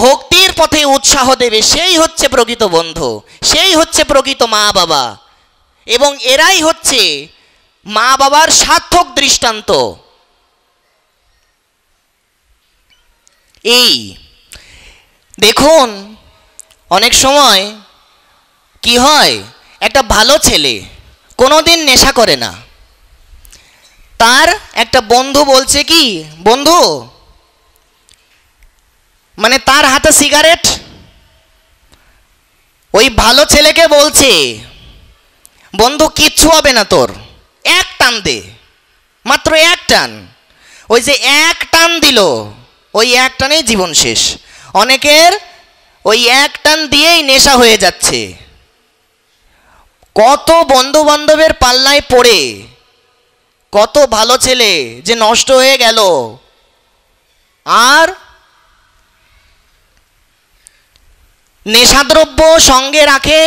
ভক্তির পথে উৎসাহ দেবে, সেই হচ্ছে প্রকৃত বন্ধু, সেই হচ্ছে প্রকৃত মা বাবা। এবং এরাই হচ্ছে মা বাবার সার্থক দৃষ্টান্ত। এই দেখুন, অনেক সময় কি হয়, একটা ভালো ছেলে কোনোদিন নেশা করে না, তার একটা বন্ধু বলছে কি, বন্ধু মানে তার হাতে সিগারেট, ওই ভালো ছেলেকে বলছে বন্ধু কিচ্ছু হবে না তোর, এক টান দে, মাত্র এক টান। ওই যে এক টান দিল, ওই এক টানেই জীবন শেষ। অনেকের ওই এক টান দিয়েই নেশা হয়ে যাচ্ছে। কত বন্ধু বান্ধবের পাল্লায় পড়ে কত ভালো ছেলে যে নষ্ট হয়ে গেল। আর নেশাদ্রব্য সঙ্গে রাখে,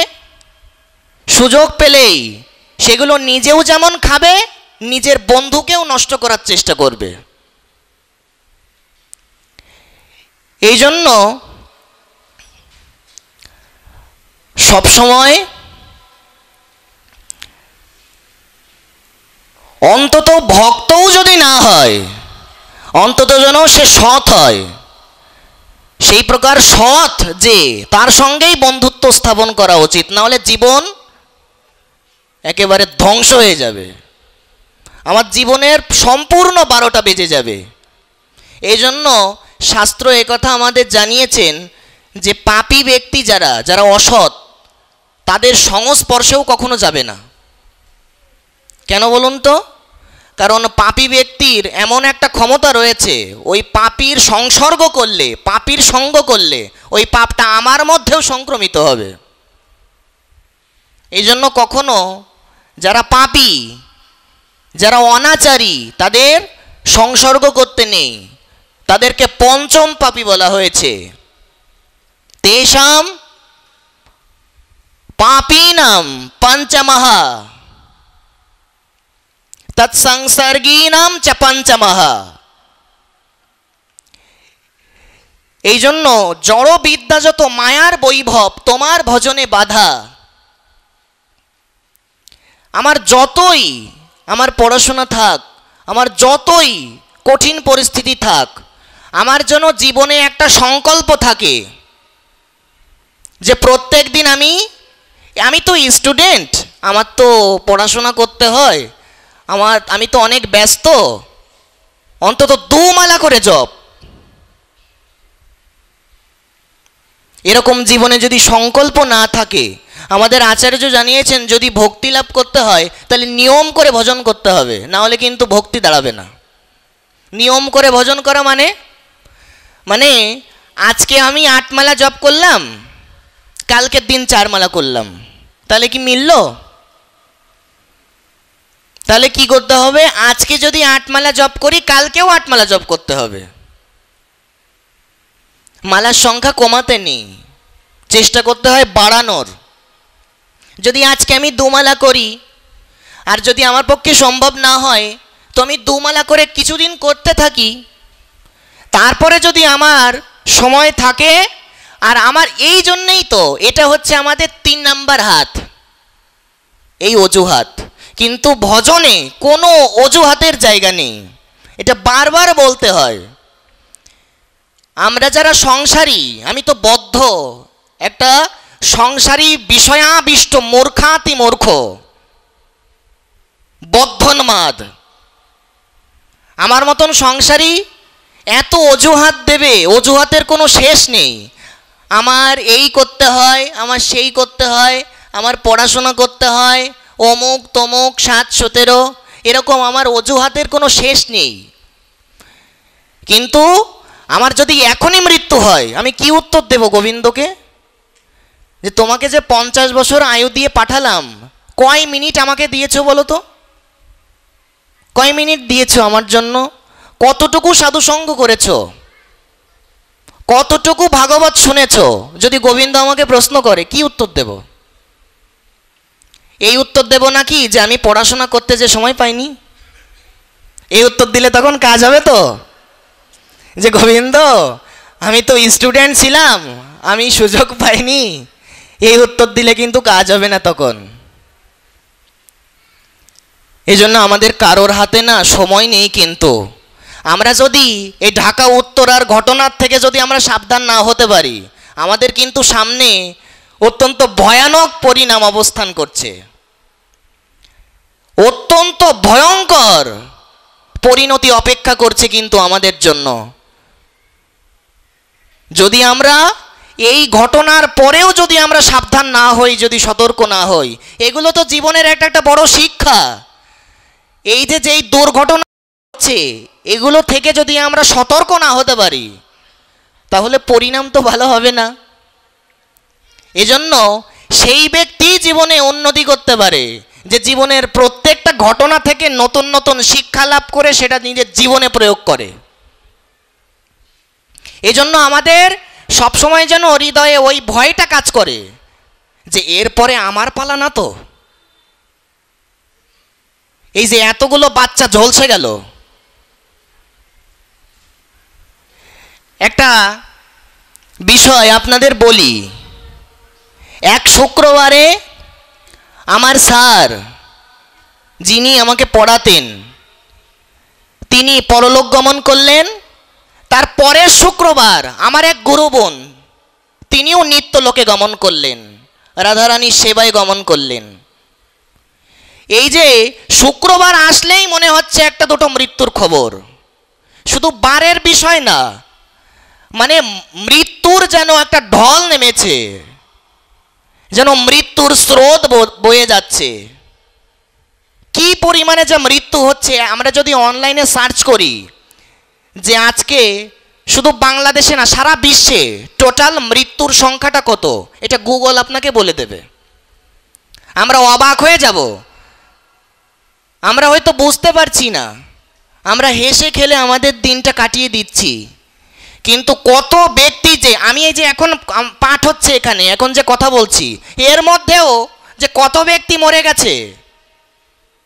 সুযোগ পেলেই সেগুলো নিজেও যেমন খাবে, নিজের বন্ধুকেও নষ্ট করার চেষ্টা করবে। এই জন্য সবসময় অন্তত ভক্তও যদি না হয়, অন্তত যেন সে সৎ হয়, সেই প্রকার সৎ যে তার সঙ্গেই বন্ধুত্ব স্থাপন করা উচিত, না হলে জীবন একেবারে ধ্বংস হয়ে যাবে, আমার জীবনের সম্পূর্ণ 12টা বেজে যাবে। এই জন্য শাস্ত্র একথা আমাদের জানিয়েছেন যে পাপী ব্যক্তি যারা, যারা অসৎ, তাদের সংস্পর্শেও কখনো যাবে না। কেন বলুন তো? কারণ পাপী ব্যক্তির এমন একটা ক্ষমতা রয়েছে, ওই পাপীর সংসর্গ করলে, পাপীর সঙ্গ করলে ওই পাপটা আমার মধ্যেও সংক্রমিত হবে। এই জন্য কখনো যারা পাপী, যারা অনাচারী, তাদের সংসর্গ করতে নেই, তাদেরকে পঞ্চম পাপী বলা হয়েছে। তেষাম পাপীনাম পঞ্চমঃ তৎসংসর্গীনাম চ পঞ্চমঃ। এই জন্য জড় বিদ্যা যত মায়ার বৈভব তোমার ভজনে বাধা। আমার যতই আমার পড়াশোনা থাক, আমার যতই কঠিন পরিস্থিতি থাক, আমার জন্য জীবনে একটা সংকল্প থাকে যে প্রত্যেক দিন আমি তো স্টুডেন্ট, আমার তো পড়াশোনা করতে হয়, আমি তো অনেক ব্যস্ত, অন্তত 2 মালা করে জপ। এরকম জীবনে যদি সংকল্প না থাকে, আমাদের আচার্য জানিয়েছেন যদি ভক্তি লাভ করতে হয় তাহলে নিয়ম করে ভজন করতে হবে, না হলে কিন্তু ভক্তি দাঁড়াবে না। নিয়ম করে ভজন করা মানে আজকে আমি 8 মালা জপ করলাম, কালকের দিন 4 মালা করলাম, তাহলে কি মিলল? তাহলে কি করতে হবে? আজকে যদি 8 মালা জপ করি, কালকেও 8 মালা জপ করতে হবে। মালার সংখ্যা কমাতে নেই, চেষ্টা করতে হয় বাড়ানোর। যদি আজকে আমি 2 মালা করি, আর যদি আমার পক্ষে সম্ভব না হয় তো আমি 2 মালা করে কিছুদিন করতে থাকি, তারপরে যদি আমার সময় থাকে, আর আমার এই জন্যেই তো এটা হচ্ছে আমাদের 3 নাম্বার হাত, এই অজুহাত। কিন্তু ভজনে কোনো অজুহাতের জায়গা নেই, এটা বারবার বলতে হয়। আমরা যারা সংসারী, আমি তো বদ্ধ একটা সংসারী বিষয়াবিষ্ট মূর্খাতি মূর্খ বদ্ধন্মাদ, আমার মতন সংসারী এত অজুহাত দেবে, অজুহাতের কোনো শেষ নেই। আমার এই করতে হয়, আমার সেই করতে হয়, আমার পড়াশোনা করতে হয়, অমুক তমুক 7-17 এরকম আমার অজুহাতের কোনো শেষ নেই। কিন্তু আমার যদি এখনই মৃত্যু হয়, আমি কি উত্তর দেব গোবিন্দকে? যে তোমাকে যে 50 বছর আয়ু দিয়ে পাঠালাম, কয় মিনিট আমাকে দিয়েছো বলো তো? কয় মিনিট দিয়েছো আমার জন্য? কতটুকু সাধুসঙ্গ করেছো? কতটুকু ভাগবত শুনেছো? যদি গোবিন্দ আমাকে প্রশ্ন করে, কি উত্তর দেব? এই উত্তর দেব নাকি যে আমি পড়াশোনা করতে যে সময় পাইনি? এই উত্তর দিলে তখন কাজ হবে তো? যে গোবিন্দ আমি তো স্টুডেন্ট ছিলাম, আমি সুযোগ পাইনি, এই উত্তর দিলে কিন্তু কাজ হবে না তখন। এই জন্য আমাদের কারোর হাতে না সময় নেই, কিন্তু আমরা যদি এই ঢাকা উত্তরার ঘটনার থেকে যদি আমরা সাবধান না হতে পারি, আমাদের কিন্তু সামনে অত্যন্ত ভয়ানক পরিণাম অবস্থান করছে, অত্যন্ত ভয়ঙ্কর পরিণতি অপেক্ষা করছে কিন্তু আমাদের জন্য। যদি আমরা এই ঘটনার পরেও যদি আমরা সাবধান না হই, যদি সতর্ক না হই, এগুলো তো জীবনের একটা বড় শিক্ষা। এই যে যেই দুর্ঘটনা হচ্ছে, এগুলো থেকে যদি আমরা সতর্ক না হতে পারি, তাহলে পরিণাম তো ভালো হবে না। এজন্য সেই ব্যক্তি জীবনে উন্নতি করতে পারে যে জীবনের প্রত্যেকটা ঘটনা থেকে নতুন নতুন শিক্ষা লাভ করে সেটা নিজের জীবনে প্রয়োগ করে। এজন্য আমাদের সবসময় যেন হৃদয়ে ওই ভয়টা কাজ করে যে এরপরে আমার পালা না তো। এই যে এতগুলো বাচ্চা ঝলসে গেল, একটা বিষয় আপনাদের বলি। এক শুক্রবারে আমার স্যার, যিনি আমাকে পড়াতেন, তিনি পরলোক গমন করলেন। তার পরের শুক্রবার আমার এক গুরু বোন, তিনিও নিত্যলোকে গমন করলেন, রাধারানীর সেবায় গমন করলেন। এই যে শুক্রবার আসলেই মনে হচ্ছে একটা দুটো মৃত্যুর খবর, শুধু বারের বিষয় না, মানে মৃত্যুর যেন একটা ঢল নেমেছে, যেন মৃত্যুর স্রোত বয়ে যাচ্ছে। কি পরিমাণে যে মৃত্যু হচ্ছে, আমরা যদি অনলাইনে সার্চ করি যে আজকে শুধু বাংলাদেশে না সারা বিশ্বে টোটাল মৃত্যুর সংখ্যাটা কত, এটা গুগল আপনাকে বলে দেবে। আমরা অবাক হয়ে যাব, আমরা হয়তো বুঝতে পারছি না, আমরা হেসে খেলে আমাদের দিনটা কাটিয়ে দিচ্ছি। কিন্তু কত ব্যক্তি, যে আমি এই যে এখন পাঠ হচ্ছে এখানে, এখন যে কথা বলছি, এর মধ্যেও যে কত ব্যক্তি মরে গেছে,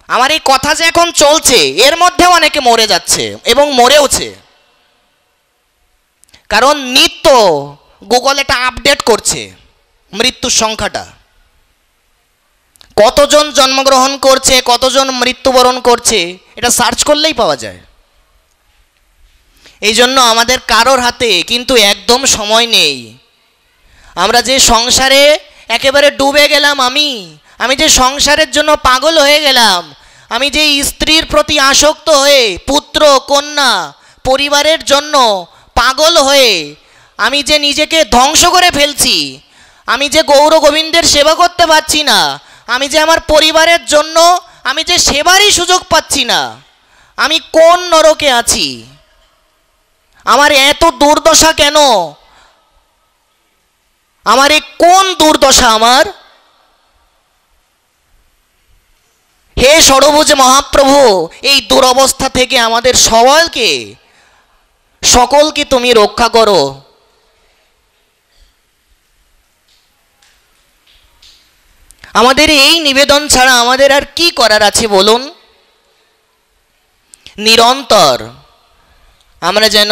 আমার এই কথা যে এখন চলছে এর মধ্যেও অনেকে মরে যাচ্ছে এবং মরেওছে। কারণ নিত্য গুগল এটা আপডেট করছে মৃত্যুর সংখ্যাটা, কতজন জন্মগ্রহণ করছে, কতজন মৃত্যুবরণ করছে, এটা সার্চ করলেই পাওয়া যায়। এই জন্য আমাদের কারোর হাতে কিন্তু একদম সময় নেই। আমরা যে সংসারে একেবারে ডুবে গেলাম, আমি যে সংসারের জন্য পাগল হয়ে গেলাম, আমি যে স্ত্রীর প্রতি আসক্ত হয়ে পুত্র কন্যা পরিবারের জন্য পাগল হয়ে আমি যে নিজেকে ধ্বংস করে ফেলছি, আমি যে গৌর গোবিন্দের সেবা করতে পারছি না, আমি যে আমার পরিবারের জন্য আমি যে সেবারই সুযোগ পাচ্ছি না, আমি কোন নরকে আছি? আমার এত দুর্দশা কেন? আমার এই কোন দুর্দশা আমার? হে ষড়ভুজ মহাপ্রভু, এই দুরবস্থা থেকে আমাদের সকলকে তুমি রক্ষা করো। আমাদের এই নিবেদন ছাড়া আমাদের আর কি করার আছে বলুন? নিরন্তর আমরা যেন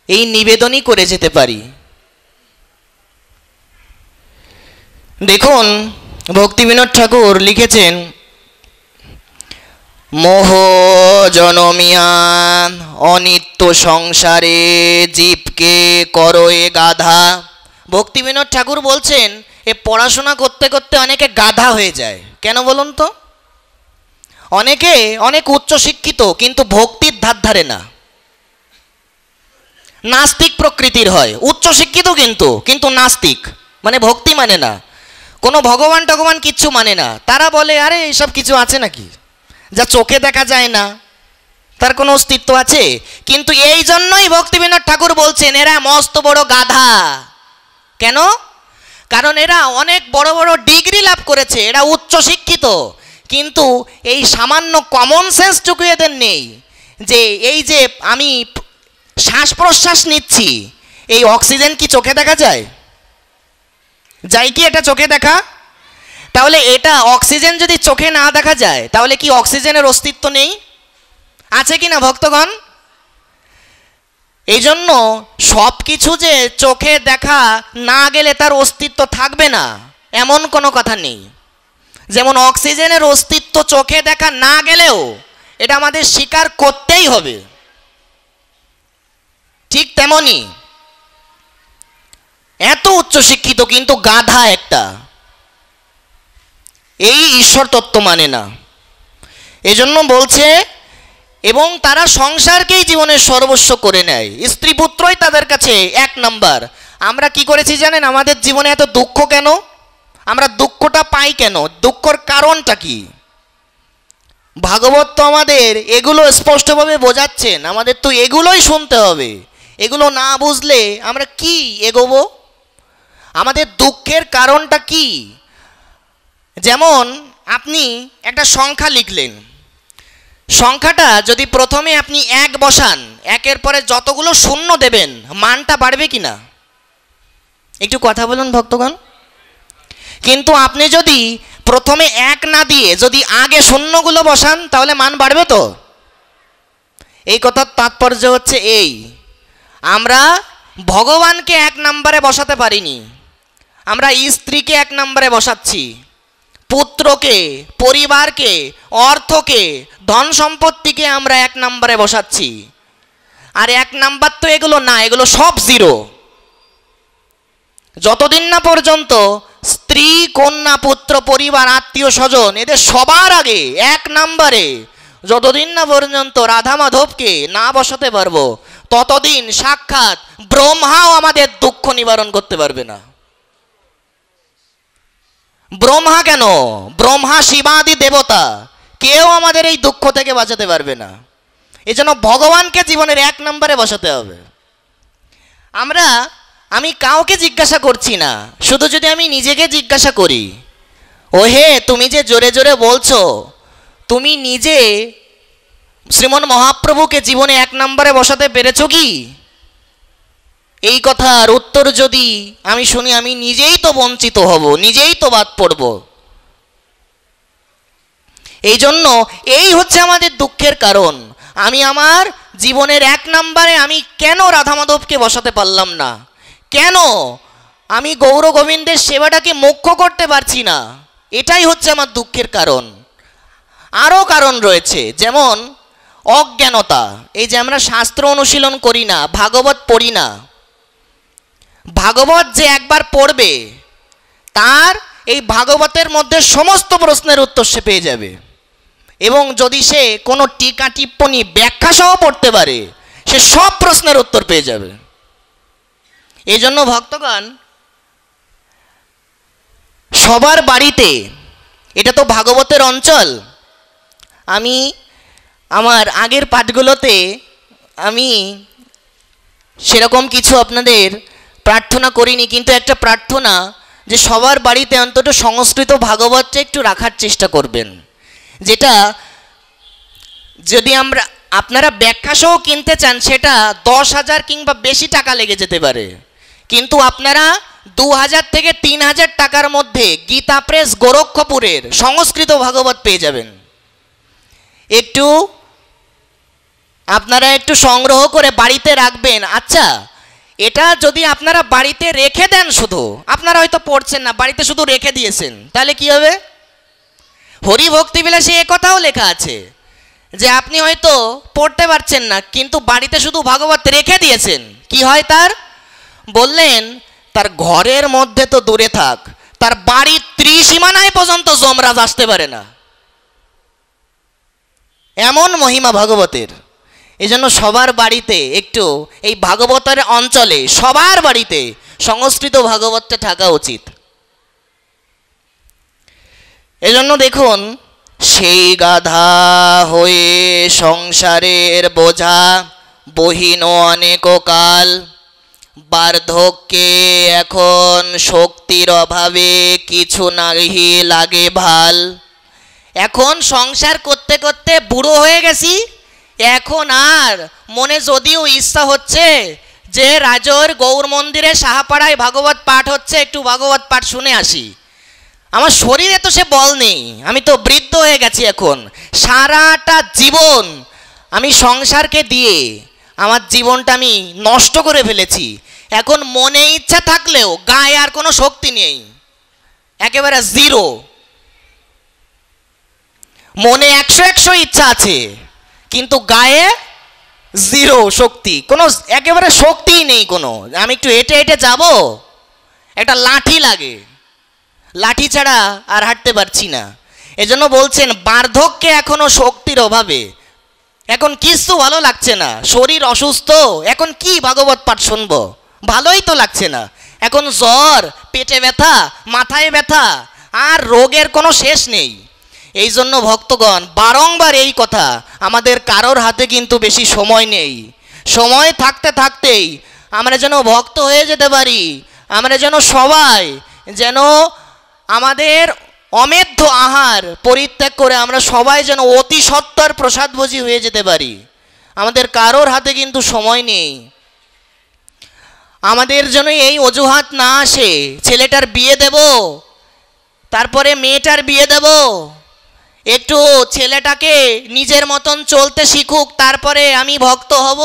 এই নিবেদনই করে যেতে পারি। দেখুন, ভক্তিবিনোদ ঠাকুর লিখেছেন, মোহ জনমিয়া অনিত্য সংসারে জীবকে করয়ে গাধা। ভক্তিবিনোদ ঠাকুর বলছেন, এ পড়াশোনা করতে করতে অনেকে গাধা হয়ে যায়। কেন বলুন তো? অনেকে অনেক উচ্চশিক্ষিত কিন্তু ভক্তির ধার ধারে না, নাস্তিক প্রকৃতির হয়, উচ্চশিক্ষিত কিন্তু নাস্তিক, মানে ভক্তি মানে না, কোনো ভগবান টগবান কিচ্ছু মানে না। তারা বলে, আরে এইসব কিছু আছে নাকি, যা চোখে দেখা যায় না তার কোনো অস্তিত্ব আছে? কিন্তু এই জন্যই ভক্তিবিনোদ ঠাকুর বলছেন এরা মস্ত বড় গাধা। কেন? কারণ এরা অনেক বড় বড় ডিগ্রি লাভ করেছে, এরা উচ্চশিক্ষিত, কিন্তু এই সামান্য কমন সেন্সটুকু এদের নেই যে এই যে আমি শ্বাস প্রশ্বাস নিচ্ছি, এই অক্সিজেন কি চোখে দেখা যায়? যায় কি এটা চোখে দেখা? তাহলে এটা অক্সিজেন যদি চোখে না দেখা যায়, তাহলে কি অক্সিজেনের অস্তিত্ব নেই? আছে কি না ভক্তগণ? এই জন্য সব কিছু যে চোখে দেখা না গেলে তার অস্তিত্ব থাকবে না, এমন কোনো কথা নেই। যেমন অক্সিজেনের অস্তিত্ব চোখে দেখা না গেলেও এটা আমাদের স্বীকার করতেই হবে, ঠিক তেমনি এত উচ্চশিক্ষিত কিন্তু গাধা একটা, এই ঈশ্বর তত্ত্ব মানে না। এজন্য বলছে, এবং তারা সংসারকেই জীবনের সর্বস্ব করে নেয়, স্ত্রী পুত্রই তাদের কাছে এক নাম্বার। আমরা কি করেছি জানেন? আমাদের জীবনে এত দুঃখ কেন? আমরা দুঃখটা পাই কেন? দুঃখর কারণটা কি? ভাগবত তো আমাদের এগুলো স্পষ্টভাবে বোঝাচ্ছেন, আমাদের তো এগুলোই শুনতে হবে। এগুলো না বুঝলে আমরা কি এগোবো? আমাদের দুঃখের কারণটা কি? যেমন আপনি একটা সংখ্যা লিখলেন, সংখ্যাটা যদি প্রথমে আপনি 1 বসান, 1-এর পরে যতগুলো শূন্য দেবেন মানটা বাড়বে কি না? একটু কথা বলুন ভক্তগণ। কিন্তু আপনি যদি প্রথমে 1 না দিয়ে যদি আগে শূন্যগুলো বসান, তাহলে মান বাড়বে তো? এই কথার তাৎপর্য হচ্ছে এই, আমরা ভগবানকে 1 নম্বরে বসাতে পারিনি, আমরা স্ত্রীকে 1 নম্বরে বসাচ্ছি, পুত্রকে, পরিবারকে, অর্থকে, ধন সম্পত্তিকে আমরা 1 নম্বরে বসাচ্ছি। আর 1 নাম্বার তো এগুলো না, এগুলো সব জিরো। যতদিন না পর্যন্ত স্ত্রী, কন্যা, পুত্র, পরিবার, আত্মীয় স্বজন এদের সবার আগে 1 নম্বরে যতদিন না পর্যন্ত রাধা মাধবকে না বসাতে পারবো, ততদিন সাক্ষাৎ ব্রহ্মাও আমাদের দুঃখ নিবারণ করতে পারবে না। ব্রহ্মা কেন, ব্রহ্মা শিবাদি দেবতা, কেউ আমাদের এই দুঃখ থেকে বাঁচাতে পারবে না। এজন্য ভগবানকে জীবনের 1 নম্বরে বসাতে হবে। আমি কাউকে জিজ্ঞাসা করছি না, শুধু যদি আমি নিজেকে জিজ্ঞাসা করি, ও হে তুমি যে জোরে জোরে বলছো, তুমি নিজে শ্রীমন মহাপ্রভুকে জীবনে 1 নম্বরে বসাতে পেরেছো কি? এই কথার উত্তর যদি আমি শুনি, আমি নিজেই তো বঞ্চিত হব, নিজেই তো বাদ পড়ব। এই জন্য এই হচ্ছে আমাদের দুঃখের কারণ। আমি আমার জীবনের 1 নম্বরে আমি কেন রাধা মাধবকে বসাতে পারলাম না, কেন আমি গৌর গোবিন্দের সেবাটাকে মুখ্য করতে পারছি না, এটাই হচ্ছে আমার দুঃখের কারণ। আরও কারণ রয়েছে, যেমন অজ্ঞানতা। এই যে আমরা শাস্ত্র অনুশীলন করি না, ভাগবত পড়ি না, ভাগবত যে একবার পড়বে তার এই ভাগবতের মধ্যে সমস্ত প্রশ্নের উত্তর সে পেয়ে যাবে, এবং যদি সে কোনো টিকা টিপ্পণী ব্যাখ্যা সহ পড়তে পারে সে সব প্রশ্নের উত্তর পেয়ে যাবে। এই জন্য ভক্তগণ, সবার বাড়িতে, এটা তো ভাগবতের অঞ্চল, আমি আমার আগের পাঠগুলোতে আমি সেরকম কিছু আপনাদের প্রার্থনা করিনি, কিন্তু একটা প্রার্থনা যে সবার বাড়িতে অন্তত সংস্কৃত ভাগবতটা একটু রাখার চেষ্টা করবেন, যেটা যদি আপনারা ব্যাখ্যা সহ কিনতে চান সেটা 10,000 কিংবা বেশি টাকা লেগে যেতে পারে, কিন্তু আপনারা 2,000 থেকে 3,000 টাকার মধ্যে গীতা প্রেস গোরক্ষপুরের সংস্কৃত ভাগবত পেয়ে যাবেন। আপনারা একটু সংগ্রহ করে বাড়িতে রাখবেন। আচ্ছা, এটা যদি আপনারা বাড়িতে রেখে দেন, শুধু আপনারা হয়তো পড়ছেন না, বাড়িতে শুধু রেখে দিয়েছেন, তাহলে কি হবে? হরি ভক্তি বিলাসে এ কথাও লেখা আছে যে আপনি হয়তো পড়তে পারছেন না, কিন্তু বাড়িতে শুধু ভাগবত রেখে দিয়েছেন, কি হয় তার? বললেন তার ঘরের মধ্যে তো দূরে থাক, তার বাড়ির ত্রিসীমানায় পর্যন্ত যমরাজ আসতে পারে না, এমন মহিমা ভাগবতের। এই জন্য সবার বাড়িতে একটু এই ভাগবতের অঞ্চলে সবার বাড়িতে সংস্কৃত ভাগবতটা থাকা উচিত। এজন্য দেখুন, সেই গাধা হয়ে সংসারের বোঝা বহিন অনেক কাল, বার্ধক্যে এখন শক্তির অভাবে কিছু নাহি লাগে ভাল। এখন সংসার করতে করতে বুড়ো হয়ে গেছি, এখন আর মনে যদিও ইচ্ছা হচ্ছে যে রাজর গৌর মন্দিরে সাহাপাড়ায় ভাগবত পাঠ হচ্ছে, একটু ভাগবত পাঠ শুনে আসি, আমার শরীরে তো সে বল নেই, আমি তো বৃদ্ধ হয়ে গেছি। এখন সারাটা জীবন আমি সংসারকে দিয়ে আমার জীবনটা আমি নষ্ট করে ফেলেছি, এখন মনে ইচ্ছা থাকলেও গায়ে আর কোনো শক্তি নেই, একেবারে জিরো। মনে 100 ইচ্ছা আছে, কিন্তু গায়ে জিরো শক্তি, কোনো একেবারে শক্তিই নেই কোনো। আমি একটু হেঁটে হেঁটে যাব, একটা লাঠি লাগে, লাঠি ছাড়া আর হাঁটতে পারছি না। এজন্য বলছেন বার্ধক্যে এখনো শক্তির অভাবে এখন কিছু ভালো লাগছে না, শরীর অসুস্থ, এখন কি ভাগবত পাঠ শুনবো, ভালোই তো লাগছে না। এখন জ্বর, পেটে ব্যথা, মাথায় ব্যথা, আর রোগের কোনো শেষ নেই। এই জন্য ভক্তগণ, বারংবার এই কথা, আমাদের কারোর হাতে কিন্তু বেশি সময় নেই। সময় থাকতে থাকতেই আমরা যেন ভক্ত হয়ে যেতে পারি, আমরা যেন সবাই যেন আমাদের অমেধ্য আহার পরিত্যাগ করে আমরা সবাই যেন অতি সত্বর প্রসাদভোজী হয়ে যেতে পারি। আমাদের কারোর হাতে কিন্তু সময় নেই। আমাদের জন্য এই অজুহাত না আসে, ছেলেটার বিয়ে দেব, তারপরে মেয়েটার বিয়ে দেব, একটু ছেলেটাকে নিজের মতন চলতে শিখুক, তারপরে আমি ভক্ত হব,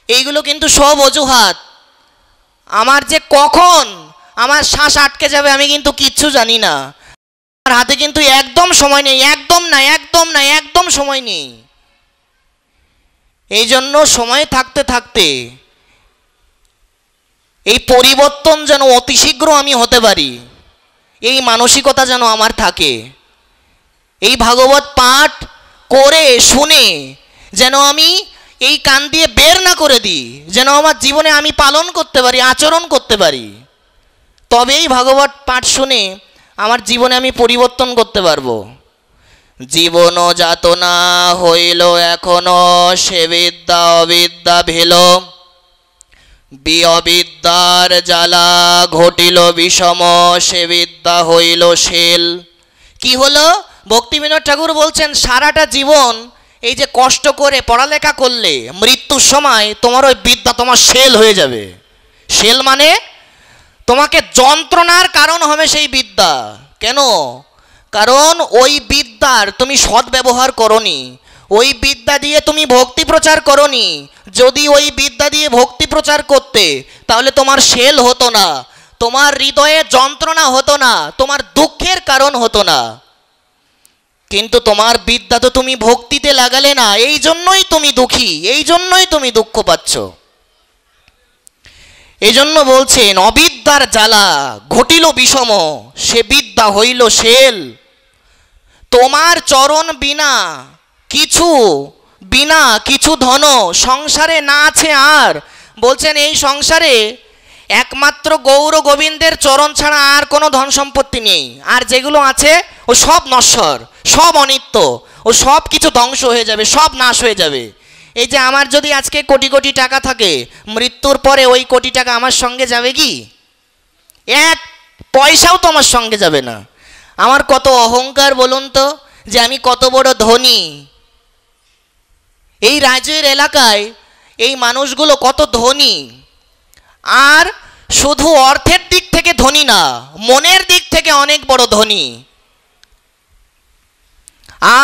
এইগুলো কিন্তু সব অজুহাত। আমার যে কখন আমার শ্বাস আটকে যাবে আমি কিন্তু কিচ্ছু জানি না, আমার হাতে কিন্তু একদম সময় নেই, একদম না, একদম না, একদম সময় নেই। এই জন্য সময় থাকতে থাকতে এই পরিবর্তন যেন অতি শীঘ্র আমি হতে পারি, এই মানসিকতা যেন আমার থাকে। এই ভাগবত পাঠ করে শুনে যেন আমি এই কান দিয়ে বের না করে দিই, যেন আমার জীবনে আমি পালন করতে পারি, আচরণ করতে পারি, তবেই ভাগবত পাঠ শুনে আমার জীবনে আমি পরিবর্তন করতে পারবো। জীবন যাতনা হইল এখনো, সে বিদ্যা অবিদ্যা ভেল, অবিদ্যার জ্বালা ঘটিল বিষম, সে বিদ্যা হইল শেল। কি হলো? ভক্তিবিনোদ ঠাকুর বলছেন সারাটা জীবন এই যে কষ্ট করে পড়ালেখা করলে মৃত্যুর সময় তোমার ওই বিদ্যা তোমার শেল হয়ে যাবে। শেল মানে তোমাকে যন্ত্রণার কারণ হবে সেই বিদ্যা। কেন? কারণ ওই বিদ্যার তুমি সদ্ব্যবহার করনি, ওই বিদ্যা দিয়ে তুমি ভক্তি প্রচার করনি। যদি ওই বিদ্যা দিয়ে ভক্তি প্রচার করতে, তাহলে তোমার সেল হতো না, তোমার হৃদয়ে যন্ত্রণা হতো না, তোমার দুঃখের কারণ হতো না। কিন্তু তোমার বিদ্যা তো তুমি ভক্তিতে লাগালে না, এই জন্যই তুমি দুঃখী, এই জন্যই তুমি দুঃখ পাচ্ছ। এই জন্য বলছেন, অবিদ্যার জ্বালা ঘটিল বিষম, সে বিদ্যা হইল শেল। তোমার চরণ বিনা কিছু ধন সংসারে না আছে আর। বলছেন এই সংসারে একমাত্র গৌর গোবিন্দের চরণ ছাড়া আর কোনো ধন সম্পত্তি নেই। আর যেগুলো আছে ও সব নশ্বর, সব অনিত্য, ও সব কিছু ধ্বংস হয়ে যাবে, সব নাশ হয়ে যাবে। এই যে আমার যদি আজকে কোটি কোটি টাকা থাকে, মৃত্যুর পরে ওই কোটি টাকা আমার সঙ্গে যাবে কি? এক পয়সাও তো আমার সঙ্গে যাবে না। আমার কত অহংকার বলুন তো, যে আমি কত বড় ধনী। এই রাজ্যের এলাকায় এই মানুষগুলো কত ধনী, আর শুধু অর্থের দিক থেকে ধনী না, মনের দিক থেকে অনেক বড় ধনী।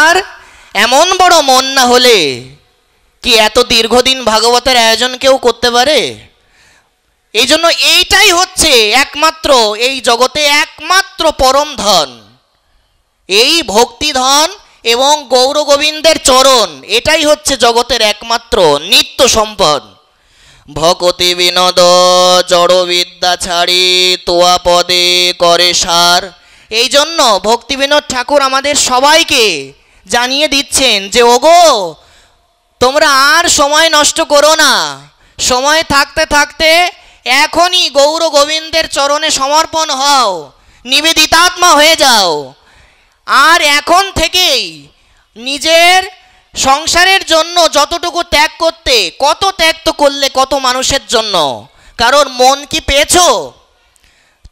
আর এমন বড় মন না হলে কি এত দীর্ঘদিন ভাগবতের আয়োজন কেউ করতে পারে? এই জন্য এইটাই হচ্ছে একমাত্র এই জগতে একমাত্র পরম ধন, এই ভক্তি ধন এবং গৌর গোবিন্দের চরণ, এটাই হচ্ছে জগতের একমাত্র নিত্য সম্পদ। ভকতি বিনোদ জড় বিদ্যা ছাড়ি তোয়া পদে করে সার। এই জন্য ভক্তি বিনোদ ঠাকুর আমাদের সবাইকে জানিয়ে দিচ্ছেন যে ওগো, তোমরা আর সময় নষ্ট করো না, সময় থাকতে থাকতে এখনই গৌর গোবিন্দের চরণে সমর্পণ হও, নিবেদিতাত্মা হয়ে যাও। আর এখন থেকেই নিজের সংসারের জন্য যতটুকু ত্যাগ করতে, কত ত্যাগ তো করলে কত মানুষের জন্য। কারণ মন কি পেয়েছো?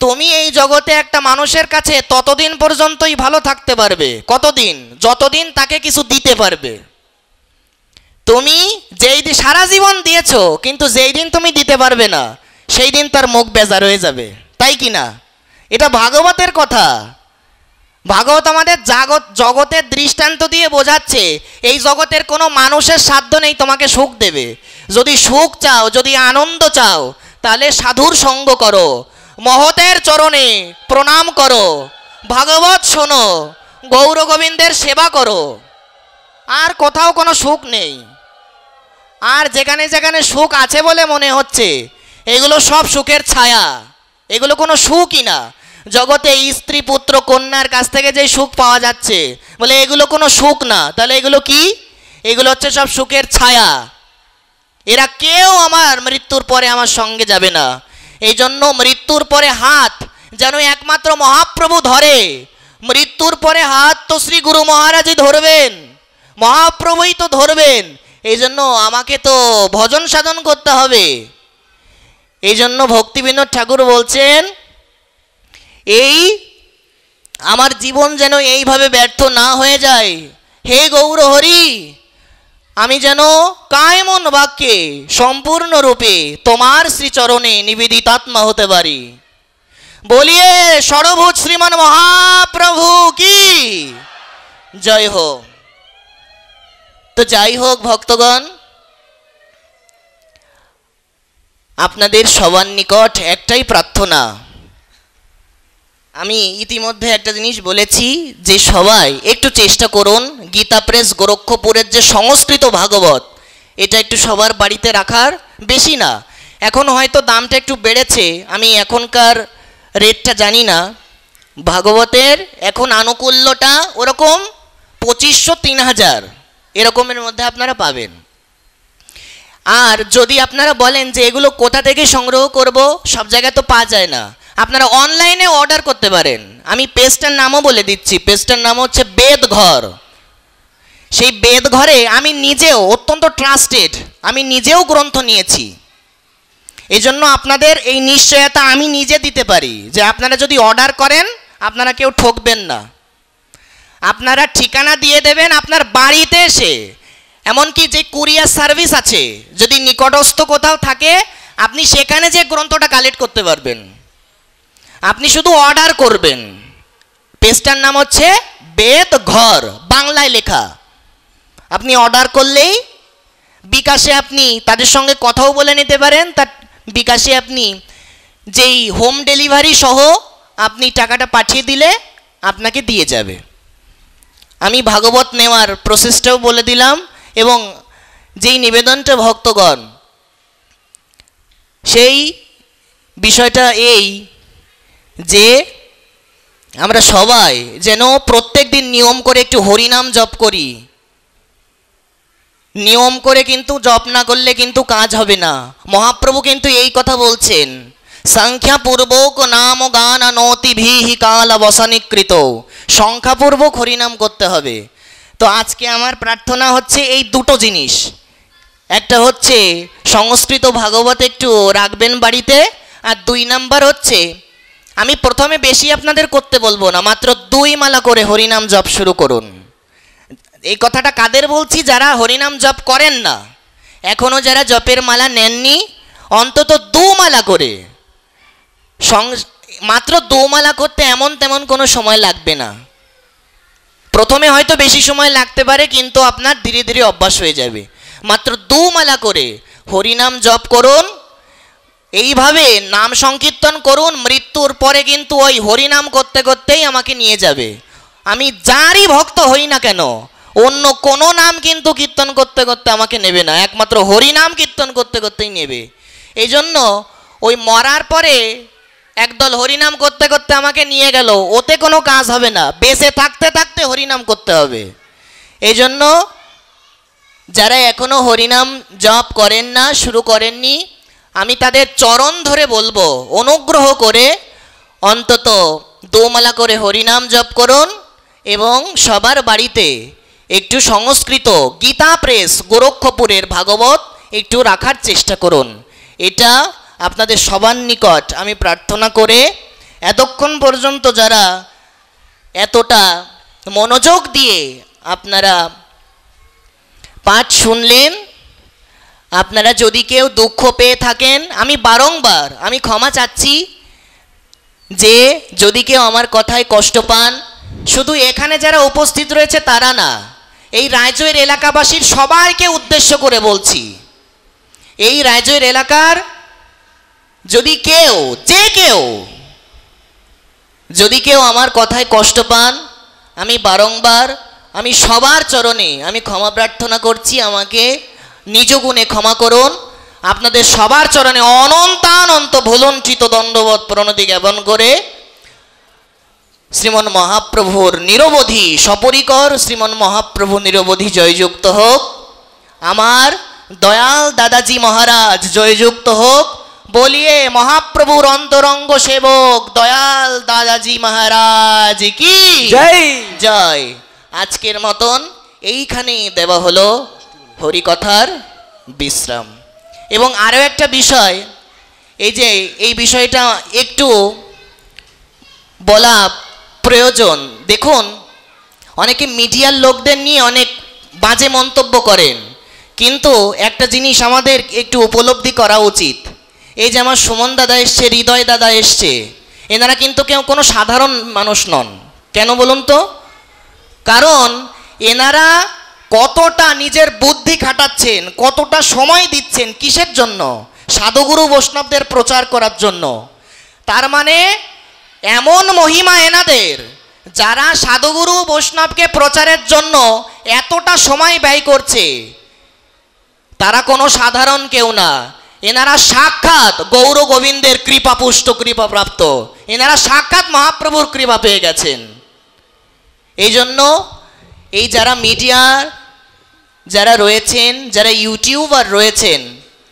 তুমি এই জগতে একটা মানুষের কাছে ততদিন পর্যন্তই ভালো থাকতে পারবে। কতদিন? যতদিন তাকে কিছু দিতে পারবে। তুমি যেই দিন সারা জীবন দিয়েছো, কিন্তু যেই দিন তুমি দিতে পারবে না, সেই দিন তার মুখ বেজার হয়ে যাবে, তাই কি না? এটা ভাগবতের কথা। ভাগবত আমাদের জগতের দৃষ্টান্ত দিয়ে বোঝাচ্ছে এই জগতের কোনো মানুষের সাধ্য নেই তোমাকে সুখ দেবে। যদি সুখ চাও, যদি আনন্দ চাও, তাহলে সাধুর সঙ্গ করো, মহতের চরণে প্রণাম করো, ভাগবত শোনো, গৌর গোবিন্দের সেবা করো। আর কোথাও কোনো সুখ নেই। আর যেখানে যেখানে সুখ আছে বলে মনে হচ্ছে, এগুলো সব সুখের ছায়া, এগুলো কোনো সুখই না। জগতে স্ত্রী পুত্র কন্যার কাছ থেকে যে সুখ পাওয়া যাচ্ছে, বলে এগুলো কোনো সুখ না। তাহলে এগুলো কি? এগুলো হচ্ছে সব সুখের ছায়া। এরা কেউ আমার মৃত্যুর পরে আমার সঙ্গে যাবে না। এই জন্য মৃত্যুর পরে হাত যেন একমাত্র মহাপ্রভু ধরে। মৃত্যুর পরে হাত তো শ্রী গুরু মহারাজই ধরবেন, মহাপ্রভুই তো ধরবেন। এই জন্য আমাকে তো ভজন সাধন করতে হবে। এই জন্য ভক্তি বিনোদ ঠাকুর বলছেন, এই আমার জীবন যেন এইভাবে ব্যর্থ না হয়ে যায়। হে গৌর হরি, আমি যেন কায় মন বাক্যে সম্পূর্ণরূপে তোমার শ্রীচরণে নিবেদিতাত্মা হতে পারি। বলিয়ে সর্বভূত শ্রীমান মহাপ্রভু কি জয় হোক। তো যাই হোক ভক্তগণ, আপনাদের সবার নিকট একটাই প্রার্থনা। আমি ইতিমধ্যে একটা জিনিস বলেছি যে সবাই একটু চেষ্টা করুন গীতা প্রেস গোরক্ষপুরের যে সংস্কৃত ভাগবত, এটা একটু সবার বাড়িতে রাখার। বেশি না, এখন হয়তো দামটা একটু বেড়েছে, আমি এখনকার রেটটা জানি না। ভাগবতের এখন আনুকূল্যটা ওরকম 2500-3000 এরকমের মধ্যে আপনারা পাবেন। আর যদি আপনারা বলেন যে এগুলো কোথা থেকে সংগ্রহ করব, সব জায়গায় তো পাওয়া যায় না, আপনারা অনলাইনে অর্ডার করতে পারেন। আমি পেজটার নামও বলে দিচ্ছি, পেজটার নাম হচ্ছে বেদঘর। সেই বেদঘরে আমি নিজেও অত্যন্ত ট্রাস্টেড, আমি নিজেও গ্রন্থ নিয়েছি। এই জন্য আপনাদের এই নিশ্চয়তা আমি নিজে দিতে পারি যে আপনারা যদি অর্ডার করেন, আপনারা কেউ ঠকবেন না। আপনারা ঠিকানা দিয়ে দেবেন আপনার বাড়িতে এসে। এমনকি যে কুরিয়ার সার্ভিস আছে, যদি নিকটস্থ কোথাও থাকে, আপনি সেখানে যে গ্রন্থটা কালেক্ট করতে পারবেন। আপনি শুধু অর্ডার করবেন। পেজটার নাম হচ্ছে বেদঘর, বাংলায় লেখা। আপনি অর্ডার করলেই বিকাশে আপনি তাদের সঙ্গে কথাও বলে নিতে পারেন, তার বিকাশে আপনি যেই হোম ডেলিভারি সহ আপনি টাকাটা পাঠিয়ে দিলে আপনাকে দিয়ে যাবে। আমি ভাগবত নেওয়ার প্রসেসটাও বলে দিলাম, এবং যেই নিবেদনটা ভক্তগণ, সেই বিষয়টা এই যে আমরা সবাই যেন প্রত্যেক দিন নিয়ম করে একটু হরিনাম জপ করি। নিয়ম করে কিন্তু জপ না করলে কিন্তু কাজ হবে না। মহাপ্রভু কিন্তু এই কথা বলছেন, সংখ্যাপূর্বক নাম গান নতিভিহি কাল বসানিকৃত, সংখ্যাপূর্বক হরিনাম করতে হবে। তো আজকে আমার প্রার্থনা হচ্ছে এই দুটো জিনিস, একটা হচ্ছে সংস্কৃত ভাগবত একটু রাখবেন বাড়িতে, আর 2 নাম্বার হচ্ছে আমি প্রথমে বেশি আপনাদের করতে বলবো না, মাত্র 2 মালা করে হরিনাম জপ শুরু করুন। এই কথাটা কাদের বলছি? যারা হরিনাম জপ করেন না, এখনও যারা জপের মালা নেননি, অন্তত 2 মালা করে, মাত্র 2 মালা করতে এমন তেমন কোনো সময় লাগবে না। প্রথমে হয়তো বেশি সময় লাগতে পারে, কিন্তু আপনার ধীরে ধীরে অভ্যাস হয়ে যাবে। মাত্র 2 মালা করে হরিনাম জপ করুন, এইভাবে নাম সংকীর্তন করুন। মৃত্যুর পরে কিন্তু ওই হরিনাম করতে করতেই আমাকে নিয়ে যাবে। আমি যারই ভক্ত হই না কেন, অন্য কোনো নাম কিন্তু কীর্তন করতে করতে আমাকে নেবে না, একমাত্র হরিনাম কীর্তন করতে করতেই নেবে। এই জন্য ওই মরার পরে একদল হরিনাম করতে করতে আমাকে নিয়ে গেল, ওতে কোনো কাজ হবে না, বেঁচে থাকতে থাকতে হরিনাম করতে হবে। এই জন্য যারা এখনো হরিনাম জপ করেন না, শুরু করেননি, আমি তাদের চরণ ধরে বলবো, অনুগ্রহ করে অন্তত 2 মালা করে হরিনাম জপ করুন, এবং সবার বাড়িতে একটু সংস্কৃত গীতা প্রেস গোরক্ষপুরের ভাগবত একটু রাখার চেষ্টা করুন। এটা আপনাদের সবার নিকট আমি প্রার্থনা করে, এতক্ষণ পর্যন্ত যারা এতটা মনোযোগ দিয়ে আপনারা পাঠ শুনলেন, আপনারা যদি কেউ দুঃখ পেয়ে থাকেন, আমি বারংবার আমি ক্ষমা চাচ্ছি যে যদি কেউ আমার কথায় কষ্ট পান, শুধু এখানে যারা উপস্থিত রয়েছে তারা না, এই রায়জয়ের এলাকাবাসীর সবাইকে উদ্দেশ্য করে বলছি। এই রায়জয়ের এলাকার যদি কেউ, যে কেউ যদি কেউ আমার কথায় কষ্ট পান, আমি বারংবার আমি সবার চরণে আমি ক্ষমা প্রার্থনা করছি, আমাকে নিজ গুণে ক্ষমা করুন। আপনাদের সবার চরণে অনন্তানন্ত ভুলুণ্ঠিত দণ্ডবত প্রণতি জ্ঞাপন করে শ্রীমন মহাপ্রভুর নিরবধি সপরিকর শ্রীমন মহাপ্রভু নিরবধি জয়যুক্ত হোক। আমার দয়াল দাদাজি মহারাজ জয়যুক্ত হোক। বলিয়ে মহাপ্রভুর অন্তরঙ্গ সেবক দয়াল দাদাজি মহারাজ কি জয়। জয়। আজকের মতন এইখানেই দেওয়া হলো হরিকথার বিশ্রাম। এবং আরও একটা বিষয়, এই বিষয়টা একটু বলা প্রয়োজন। দেখুন, অনেকে মিডিয়ার লোকদের নিয়ে অনেক বাজে মন্তব্য করেন, কিন্তু একটা জিনিস আমাদের একটু উপলব্ধি করা উচিত। এই যে আমার সুমন দাদা এসছে, হৃদয় দাদা এসছে, এনারা কিন্তু কেউ কোনো সাধারণ মানুষ নন। কেন বলুন তো? কারণ এনারা কতটা নিজের বুদ্ধি খাটাচ্ছেন, কতটা সময় দিচ্ছেন, কিসের জন্য? সাধুগুরু বৈষ্ণবদের প্রচার করার জন্য। তার মানে এমন মহিমা এনাদের, যারা সাধুগুরু বৈষ্ণবকে প্রচারের জন্য এতটা সময় ব্যয় করছে, তারা কোনো সাধারণ কেউ না। এনারা সাক্ষাৎ গৌর গোবিন্দের কৃপাপুষ্ট, কৃপাপ্রাপ্ত। এনারা সাক্ষাৎ মহাপ্রভুর কৃপা পেয়ে গেছেন। এই জন্য এই যারা মিডিয়ার যারা রয়েছেন, যারা ইউটিউবার রয়েছেন,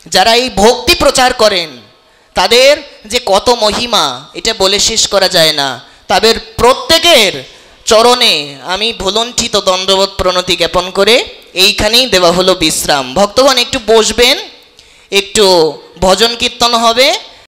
যারা এই ভক্তি প্রচার করেন, তাদের যে কত মহিমা এটা বলে শেষ করা যায় না। তাদের প্রত্যেকের চরণে আমি ভুলুণ্ঠিত দণ্ডবত প্রণতি জ্ঞাপন করে এইখানেই দেওয়া হলো বিশ্রাম। ভক্তগণ একটু বসবেন, একটু ভজন কীর্তন হবে।